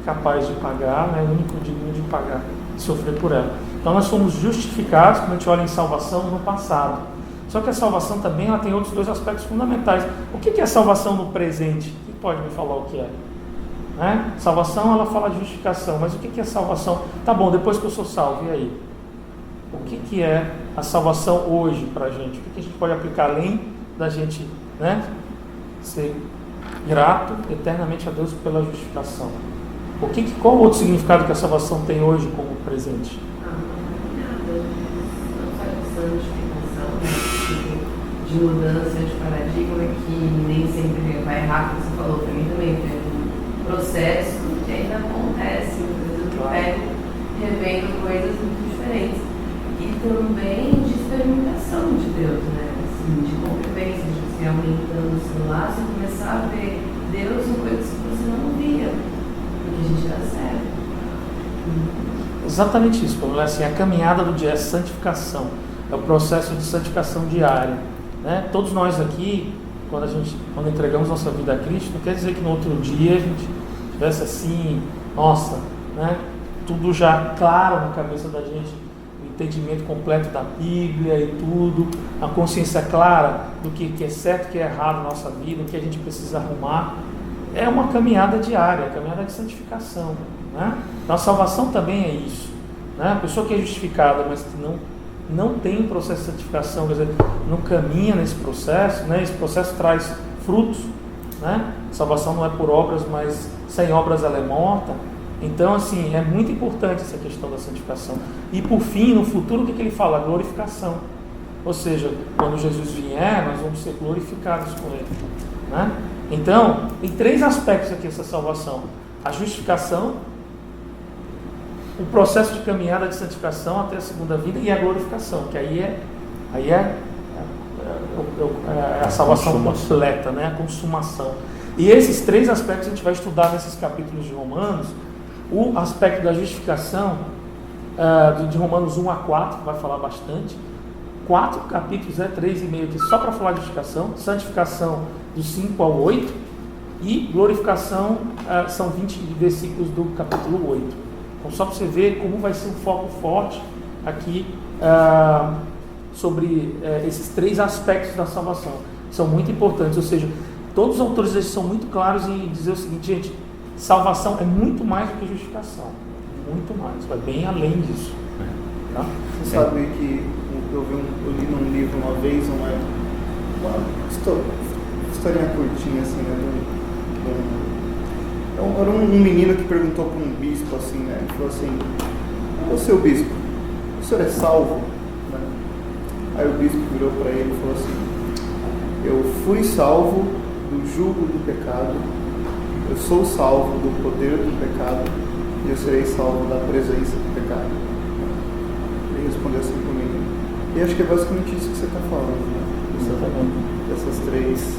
capaz de pagar, né? Único digno de pagar, de sofrer por ela. Então nós fomos justificados, quando a gente olha em salvação, no passado. Só que a salvação também ela tem outros 2 aspectos fundamentais. O que é salvação no presente? Quem pode me falar o que é? Né? Salvação, ela fala de justificação, mas o que é salvação? Tá bom, depois que eu sou salvo, e aí? O que é a salvação hoje para a gente? O que a gente pode aplicar além da gente né, ser grato eternamente a Deus pela justificação. Qual outro significado que a salvação tem hoje como presente? De mudança de paradigma que nem sempre vai rápido, você falou para mim também, tem um processo que ainda acontece, muitas vezes eu pego revendo coisas muito diferentes. E também de experimentação de Deus, né? Assim, de convivência, de você aumentando o seu laço e começar a ver Deus em coisas que você não via, porque a gente dá certo. Exatamente isso, Paulo. Assim, a caminhada do dia é a santificação, é o processo de santificação diária. Né? Todos nós aqui, quando entregamos nossa vida a Cristo, não quer dizer que no outro dia a gente tivesse assim, nossa, né? Tudo já claro na cabeça da gente, o entendimento completo da Bíblia e tudo, a consciência clara do que é certo e que é errado na nossa vida, o que a gente precisa arrumar. É uma caminhada diária, caminhada de santificação. Né? Então a salvação também é isso. Né? A pessoa que é justificada, mas que não tem um processo de santificação, quer dizer, não caminha nesse processo, né? Esse processo traz frutos, né? Salvação não é por obras, mas sem obras ela é morta. Então, assim, é muito importante essa questão da santificação. E por fim, no futuro, o que ele fala? Glorificação. Ou seja, quando Jesus vier, nós vamos ser glorificados com Ele. Né? Então, tem 3 aspectos aqui essa salvação: a justificação, o processo de caminhada de santificação até a segunda vida e a glorificação, que aí é a salvação completa, né? A consumação. E esses 3 aspectos a gente vai estudar nesses capítulos de Romanos. O aspecto da justificação, de Romanos 1 a 4, que vai falar bastante. 4 capítulos, 3,5 aqui, só para falar de justificação. Santificação, do 5 ao 8. E glorificação, são 20 versículos do capítulo 8. Então, só para você ver como vai ser um foco forte aqui sobre esses 3 aspectos da salvação. São muito importantes, ou seja, todos os autores eles são muito claros em dizer o seguinte: gente, salvação é muito mais do que justificação. Muito mais, vai bem além disso. Tá? Você sabe que eu li num livro uma vez, uma historinha curtinha assim, né? Era um menino que perguntou para um bispo assim, né? Ele falou assim: ô seu bispo, o senhor é salvo? Né? Aí o bispo virou para ele e falou assim: eu fui salvo do jugo do pecado, eu sou salvo do poder do pecado e eu serei salvo da presença do pecado. Ele respondeu assim para o menino. E acho que é basicamente isso que você está falando, né? Dessas 3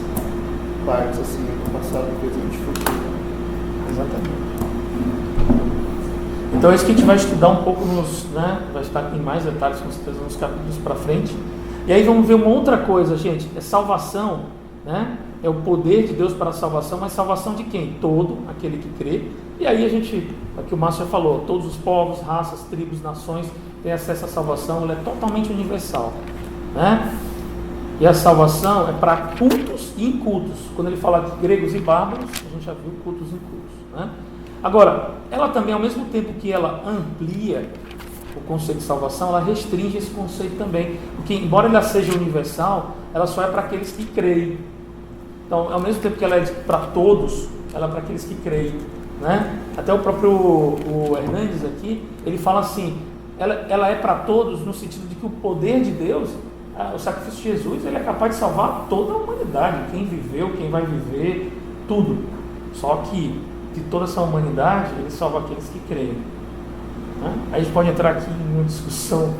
partes assim, do passado, presente e futuro. Exatamente. Então é isso que a gente vai estudar um pouco vai estar em mais detalhes com certeza nos capítulos para frente. E aí vamos ver uma outra coisa, gente. É salvação, né? É o poder de Deus para a salvação, mas salvação de quem? Todo aquele que crê. E aí aqui o Márcio já falou, todos os povos, raças, tribos, nações têm acesso à salvação, ela é totalmente universal, né? E a salvação é para cultos e incultos. Quando ele fala de gregos e bárbaros, a gente já viu cultos e incultos, né? Agora, ela também, ao mesmo tempo que ela amplia o conceito de salvação, ela restringe esse conceito também, porque embora ela seja universal, ela só é para aqueles que creem. Então, ao mesmo tempo que ela é para todos, ela é para aqueles que creem, né? Até o próprio Hernandes aqui, ele fala assim, ela é para todos no sentido de que o poder de Deus, o sacrifício de Jesus, ele é capaz de salvar toda a humanidade, quem viveu, quem vai viver, tudo. Só que de toda essa humanidade, ele salva aqueles que creem. Né? Aí a gente pode entrar aqui em uma discussão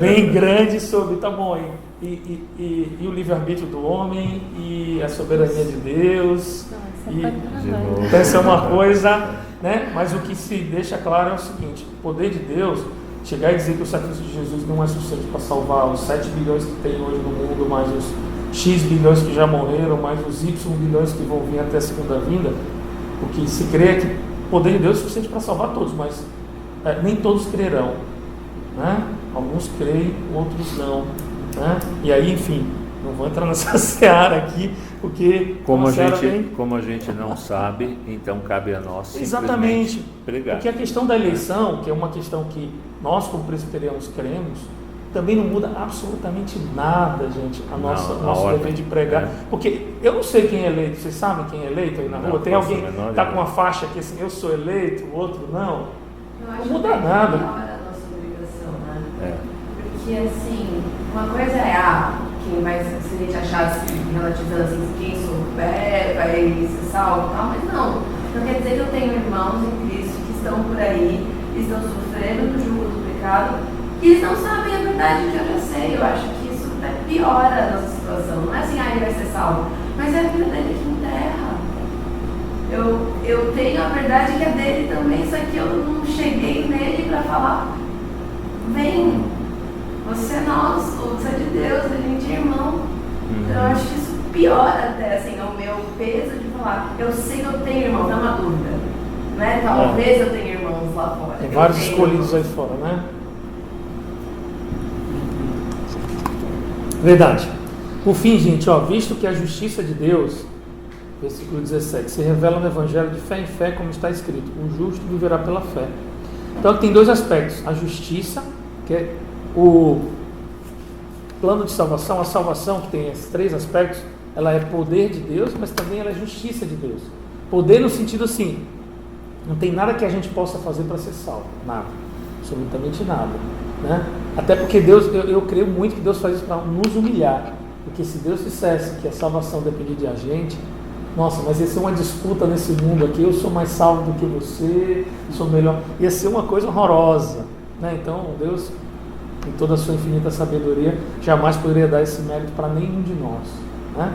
bem grande sobre, tá bom, e o livre-arbítrio do homem, e a soberania de Deus, então isso é uma coisa, né? Mas o que se deixa claro é o seguinte: o poder de Deus, chegar e dizer que o sacrifício de Jesus não é suficiente para salvar os 7 bilhões que tem hoje no mundo, mais os X bilhões que já morreram, mais os Y bilhões que vão vir até a segunda vinda, o que se crê é que o poder de Deus é suficiente para salvar todos, mas nem todos crerão, né? Alguns creem, outros não, né? E aí, enfim, não vou entrar nessa seara aqui, porque como a gente não sabe, então cabe a nós simplesmente pregar. Porque a questão da eleição, que é uma questão que nós como presbiterianos cremos, também não muda absolutamente nada, gente, o nosso dever de pregar. É. Porque eu não sei quem é eleito, vocês sabem quem é eleito aí na rua? Tem alguém que está com uma faixa aqui assim, eu sou eleito, o outro não? Não muda nada. Não é a nossa obrigação, né? É. Porque, assim, uma coisa é, quem vai, se a gente achasse, relativizando assim, quem souber vai ser salvo e tal, mas não quer dizer que eu tenho irmãos em Cristo que estão por aí, estão sofrendo do jugo do pecado, e eles não sabem a verdade que eu já sei. Eu acho que isso até piora a nossa situação. Não é assim, ele vai ser salvo, mas é a vida dele que enterra. Eu tenho a verdade que é dele também, só que eu não cheguei nele para falar, vem, você é nosso, você é de Deus, a gente é irmão. Então eu acho que isso piora até assim, o meu peso de falar, eu sei que eu tenho irmãos, é uma dúvida, né? Talvez eu tenha irmãos lá fora. Tem vários escolhidos aí fora, né? Verdade. Por fim, gente, visto que a justiça de Deus, versículo 17, se revela no Evangelho de fé em fé, como está escrito, o justo viverá pela fé. Então tem dois aspectos, a justiça, que é o plano de salvação, a salvação que tem esses três aspectos, ela é poder de Deus, mas também ela é justiça de Deus. Poder no sentido assim, não tem nada que a gente possa fazer para ser salvo, nada, absolutamente nada, né? Até porque Deus, eu creio muito que Deus faz isso para nos humilhar, porque se Deus dissesse que a salvação depende de a gente, nossa, mas ia ser uma disputa nesse mundo aqui, eu sou mais salvo do que você, sou melhor, ia ser uma coisa horrorosa, né? Então Deus, em toda a sua infinita sabedoria, jamais poderia dar esse mérito para nenhum de nós, né?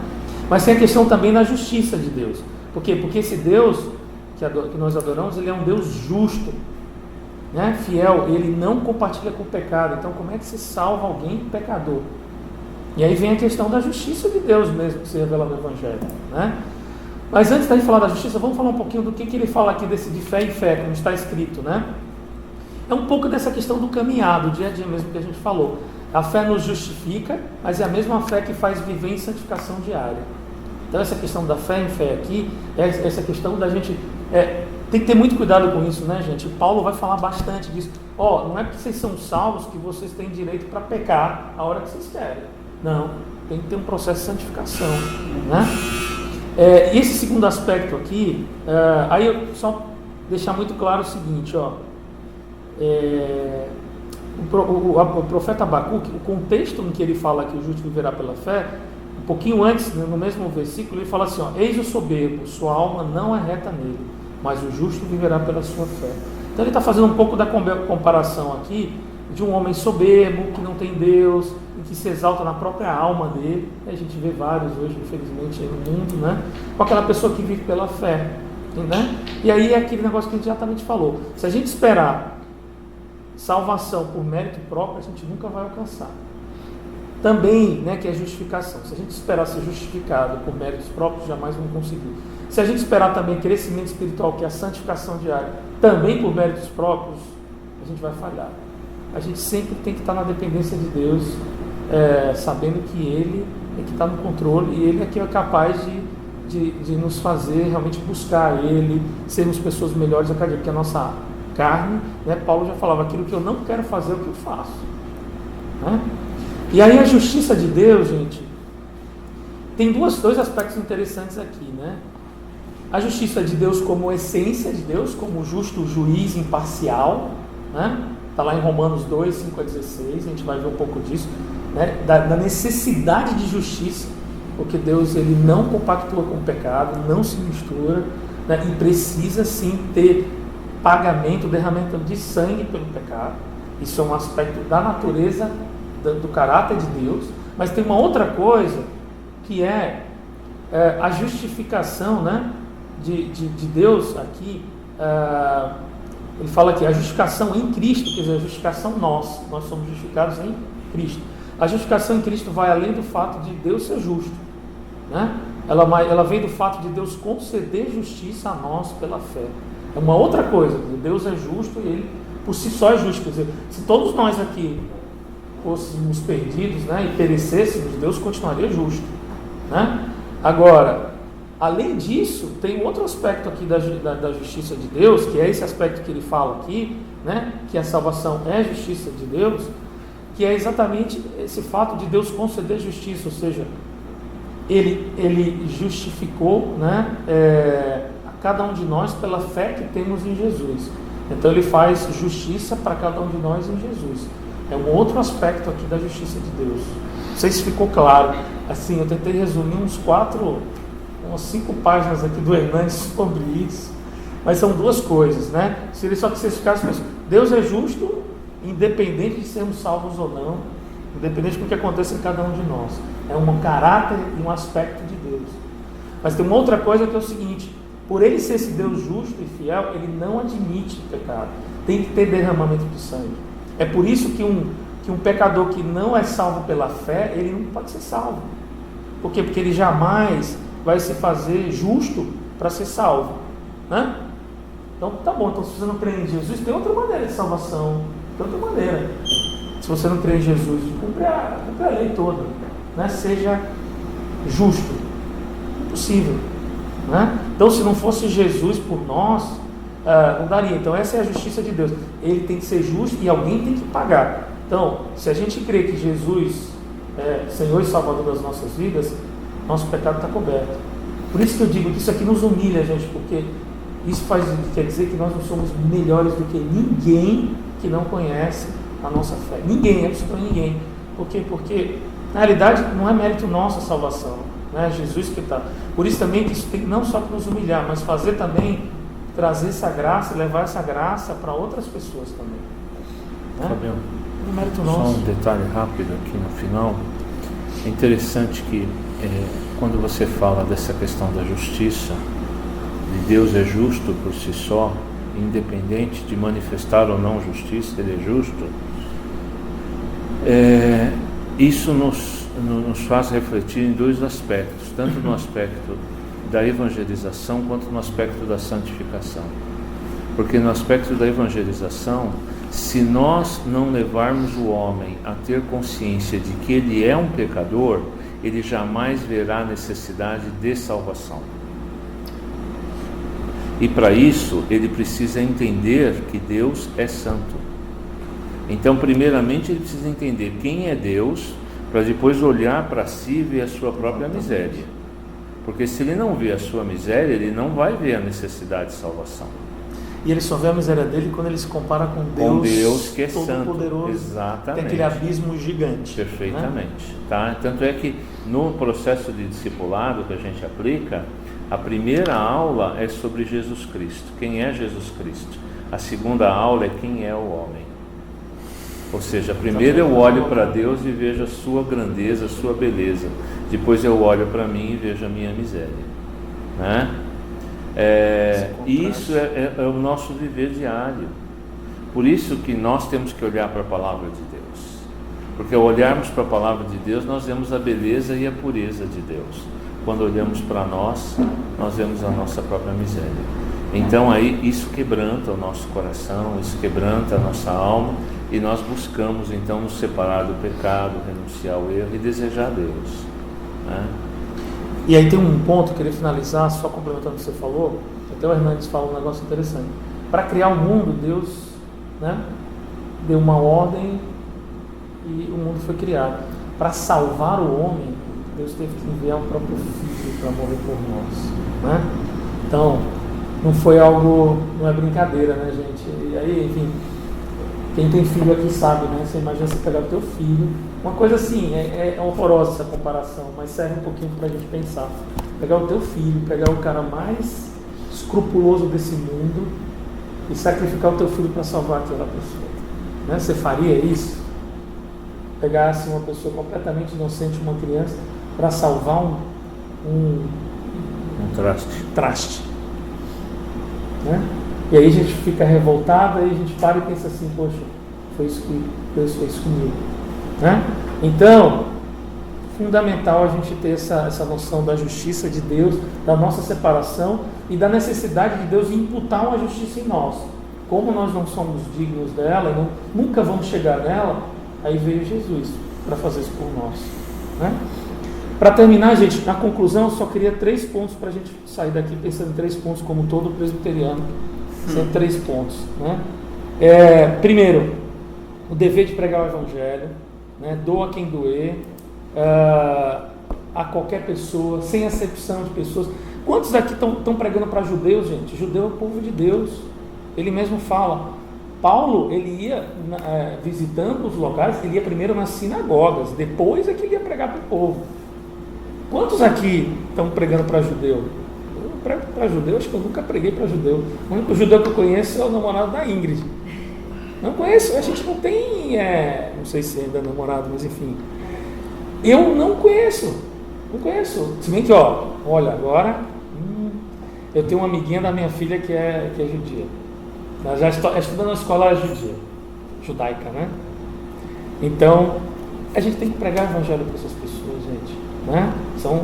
Mas tem a questão também da justiça de Deus. Por quê? Porque esse Deus que nós adoramos, ele é um Deus justo, né? Fiel, ele não compartilha com o pecado. Então como é que se salva alguém pecador? E aí vem a questão da justiça de Deus mesmo, que se revela no Evangelho, né? Mas antes de falar da justiça, vamos falar um pouquinho do que ele fala aqui desse de fé em fé, como está escrito, né? É um pouco dessa questão do caminhar, do dia a dia mesmo que a gente falou. A fé nos justifica, mas é a mesma fé que faz viver em santificação diária. Então essa questão da fé em fé aqui, é essa questão da gente... tem que ter muito cuidado com isso, né, gente? Paulo vai falar bastante disso. Não é porque vocês são salvos que vocês têm direito para pecar a hora que vocês querem. Não, tem que ter um processo de santificação, né? E esse segundo aspecto aqui, aí eu só deixar muito claro o seguinte, o profeta Abacuque, o contexto em que ele fala que o justo viverá pela fé, um pouquinho antes, no mesmo versículo, ele fala assim, eis o soberbo, sua alma não é reta nele, mas o justo viverá pela sua fé. Então ele está fazendo um pouco da comparação aqui de um homem soberbo, que não tem Deus, e que se exalta na própria alma dele. A gente vê vários hoje, infelizmente, aí no mundo, né? Com aquela pessoa que vive pela fé, né? E aí é aquele negócio que a gente exatamente falou. Se a gente esperar salvação por mérito próprio, a gente nunca vai alcançar. Também, né, que é justificação. Se a gente esperar ser justificado por méritos próprios, jamais vamos conseguir. Se a gente esperar também crescimento espiritual, que é a santificação diária, também por méritos próprios, a gente vai falhar. A gente sempre tem que estar na dependência de Deus, sabendo que Ele é que está no controle e Ele é que é capaz de nos fazer realmente buscar Ele, sermos pessoas melhores a cada dia, porque a nossa carne, né, Paulo já falava, aquilo que eu não quero fazer é o que eu faço, né? E aí a justiça de Deus, gente, tem dois aspectos interessantes aqui, né? A justiça de Deus como essência de Deus, como justo juiz imparcial, né? Está lá em Romanos 2, 5 a 16, a gente vai ver um pouco disso, né? Da necessidade de justiça, porque Deus ele não compactua com o pecado, não se mistura, né? E precisa sim ter pagamento, derramamento de sangue pelo pecado. Isso é um aspecto da natureza, do caráter de Deus. Mas tem uma outra coisa, que é a justificação, né? de Deus aqui. Ele fala aqui, a justificação em Cristo, quer dizer, a justificação nós somos justificados em Cristo. A justificação em Cristo vai além do fato de Deus ser justo, né? Ela vem do fato de Deus conceder justiça a nós pela fé. É uma outra coisa, Deus é justo e Ele por si só é justo. Quer dizer, se todos nós aqui fôssemos perdidos, né, e perecêssemos, Deus continuaria justo, né? Agora, além disso, tem um outro aspecto aqui da justiça de Deus, que é esse aspecto que ele fala aqui, né, que a salvação é a justiça de Deus, que é exatamente esse fato de Deus conceder justiça, ou seja, Ele justificou, né, a cada um de nós pela fé que temos em Jesus. Então Ele faz justiça para cada um de nós em Jesus. É um outro aspecto aqui da justiça de Deus. Não sei se ficou claro. Assim, eu tentei resumir umas 5 páginas aqui do Hernandes sobre isso. Mas são duas coisas, né? Seria só que vocês ficassem pensando, Deus é justo, independente de sermos salvos ou não, independente do que aconteça em cada um de nós. É um caráter e um aspecto de Deus. Mas tem uma outra coisa que é o seguinte: por Ele ser esse Deus justo e fiel, Ele não admite pecado. Tem que ter derramamento de sangue. É por isso que um pecador que não é salvo pela fé, ele não pode ser salvo. Por quê? Porque ele jamais vai se fazer justo para ser salvo, né? Então tá bom, então se você não crê em Jesus, tem outra maneira de salvação, tem outra maneira. Se você não crê em Jesus, cumpre a lei toda, né? Seja justo. Impossível, né? Então se não fosse Jesus por nós, não daria. Então essa é a justiça de Deus. Ele tem que ser justo e alguém tem que pagar. Então, se a gente crê que Jesus é Senhor e Salvador das nossas vidas, nosso pecado está coberto. Por isso que eu digo que isso aqui nos humilha, gente, porque isso quer dizer que nós não somos melhores do que ninguém que não conhece a nossa fé. Ninguém, absolutamente ninguém. Por quê? Porque, na realidade, não é mérito nosso a salvação, né? Jesus que está. Por isso também que isso tem não só que nos humilhar, mas fazer também, trazer essa graça, levar essa graça para outras pessoas também, né? Fabião, não é mérito só nosso. um detalhe rápido aqui no final. É interessante que quando você fala dessa questão da justiça, de Deus é justo por si só, independente de manifestar ou não justiça, Ele é justo. Isso nos faz refletir em 2 aspectos, tanto no aspecto da evangelização quanto no aspecto da santificação. Porque no aspecto da evangelização, se nós não levarmos o homem a ter consciência de que ele é um pecador, ele jamais verá necessidade de salvação. E para isso, ele precisa entender que Deus é santo. Então, primeiramente, ele precisa entender quem é Deus, para depois olhar para si e ver a sua própria miséria. Porque se ele não vê a sua miséria, ele não vai ver a necessidade de salvação. E ele só vê a miséria dele quando ele se compara com Deus que é todo santo. poderoso. Exatamente. Tem aquele abismo gigante. Perfeitamente, né? Tá? Tanto é que no processo de discipulado que a gente aplica, a primeira aula é sobre Jesus Cristo. Quem é Jesus Cristo? A segunda aula é quem é o homem. Ou seja, primeiro eu olho para Deus e vejo a sua grandeza, a sua beleza. Depois eu olho para mim e vejo a minha miséria, né? Isso é o nosso viver diário. Por isso que nós temos que olhar para a palavra de Deus, porque ao olharmos para a palavra de Deus, nós vemos a beleza e a pureza de Deus. Quando olhamos para nós vemos a nossa própria miséria. Então aí isso quebranta o nosso coração, isso quebranta a nossa alma, e nós buscamos então nos separar do pecado, renunciar ao erro e desejar Deus, né? E aí tem um ponto, eu queria finalizar, só complementando o que você falou. Até o Hernandes fala um negócio interessante. Para criar o mundo, Deus, né, deu uma ordem e o mundo foi criado. Para salvar o homem, Deus teve que enviar o próprio Filho para morrer por nós, né? Então, não foi algo, não é brincadeira, né, gente? E aí, enfim, quem tem filho aqui sabe, né? Você imagina você pegar o teu filho. Uma coisa assim, é horrorosa essa comparação, mas serve um pouquinho para a gente pensar. Pegar o teu filho, pegar o cara mais escrupuloso desse mundo e sacrificar o teu filho para salvar aquela pessoa, né? Você faria isso? Pegar assim, uma pessoa completamente inocente, uma criança, para salvar um traste, né? E aí a gente fica revoltado, aí a gente para e pensa assim, poxa, foi isso que Deus fez comigo, né? Então, fundamental a gente ter essa noção da justiça de Deus, da nossa separação e da necessidade de Deus imputar uma justiça em nós. Como nós não somos dignos dela, nunca vamos chegar nela, aí veio Jesus para fazer isso por nós, né? Para terminar, gente, na conclusão, eu só queria 3 pontos para a gente sair daqui pensando em 3 pontos, como todo presbiteriano, sempre 3 pontos, né? Primeiro, o dever de pregar o Evangelho. né? Doa quem doer, a qualquer pessoa, sem acepção de pessoas. Quantos aqui estão pregando para judeus, gente? Judeu é o povo de Deus. Ele mesmo fala. Paulo, ele ia visitando os locais, ele ia primeiro nas sinagogas, depois é que ele ia pregar para o povo. Quantos aqui estão pregando para judeu? Eu prego para judeu, acho que eu nunca preguei para judeu. O único judeu que eu conheço é o namorado da Ingrid. Não conheço, a gente não tem, não sei se ainda é namorado, mas enfim. Eu não conheço. Se bem que, olha, agora eu tenho uma amiguinha da minha filha que é judia. Ela já estuda na escola judaica, né? Então, a gente tem que pregar o evangelho para essas pessoas, gente, né? Então,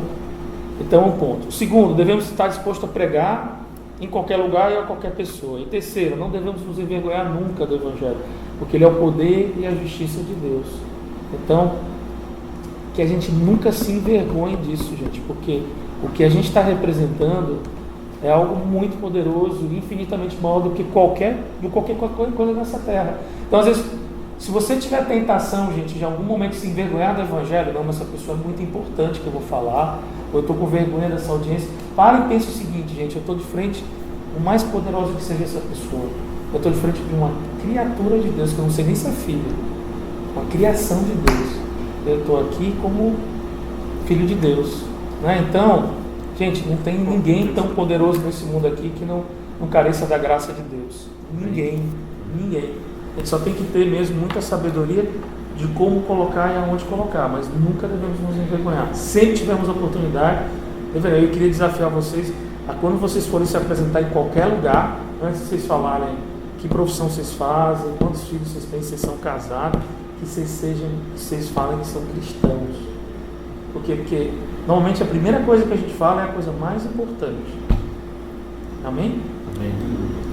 um ponto. Segundo, devemos estar dispostos a pregar em qualquer lugar e a qualquer pessoa. E terceiro, não devemos nos envergonhar nunca do evangelho, porque ele é o poder e a justiça de Deus. Então, que a gente nunca se envergonhe disso, gente, porque o que a gente está representando é algo muito poderoso, infinitamente maior do que qualquer coisa nessa terra. Então, às vezes, se você tiver tentação, gente, de em algum momento se envergonhar do evangelho, não, mas essa pessoa é muito importante que eu vou falar, ou eu estou com vergonha dessa audiência, para e pense o seguinte, gente, eu estou de frente, o mais poderoso que seja essa pessoa, eu estou de frente de uma criatura de Deus, que eu não sei nem se é filho, uma criação de Deus. Eu estou aqui como filho de Deus, né? Então, gente, não tem ninguém tão poderoso nesse mundo aqui que não careça da graça de Deus. Ninguém. A gente só tem que ter mesmo muita sabedoria de como colocar e aonde colocar, mas nunca devemos nos envergonhar. Sempre tivemos a oportunidade. Eu queria desafiar vocês a, quando vocês forem se apresentar em qualquer lugar, antes de vocês falarem que profissão vocês fazem, quantos filhos vocês têm, se vocês são casados, que vocês falem que são cristãos. Porque normalmente a primeira coisa que a gente fala é a coisa mais importante. Amém? Amém.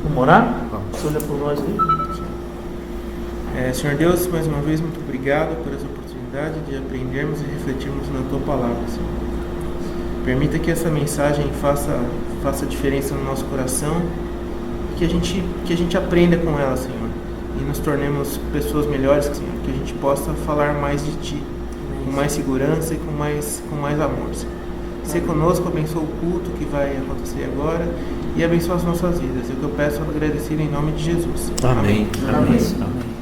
Vamos orar? Você olha por nós aí. Senhor Deus, mais uma vez, muito obrigado por essa oportunidade de aprendermos e refletirmos na Tua Palavra, Senhor. Permita que essa mensagem faça diferença no nosso coração e que a gente aprenda com ela, Senhor, e nos tornemos pessoas melhores, Senhor, que a gente possa falar mais de Ti, com mais segurança e com mais amor, Senhor. Ser conosco, abençoa o culto que vai acontecer agora e abençoa as nossas vidas. É o que eu peço agradecido em nome de Jesus. Amém. Amém. Amém.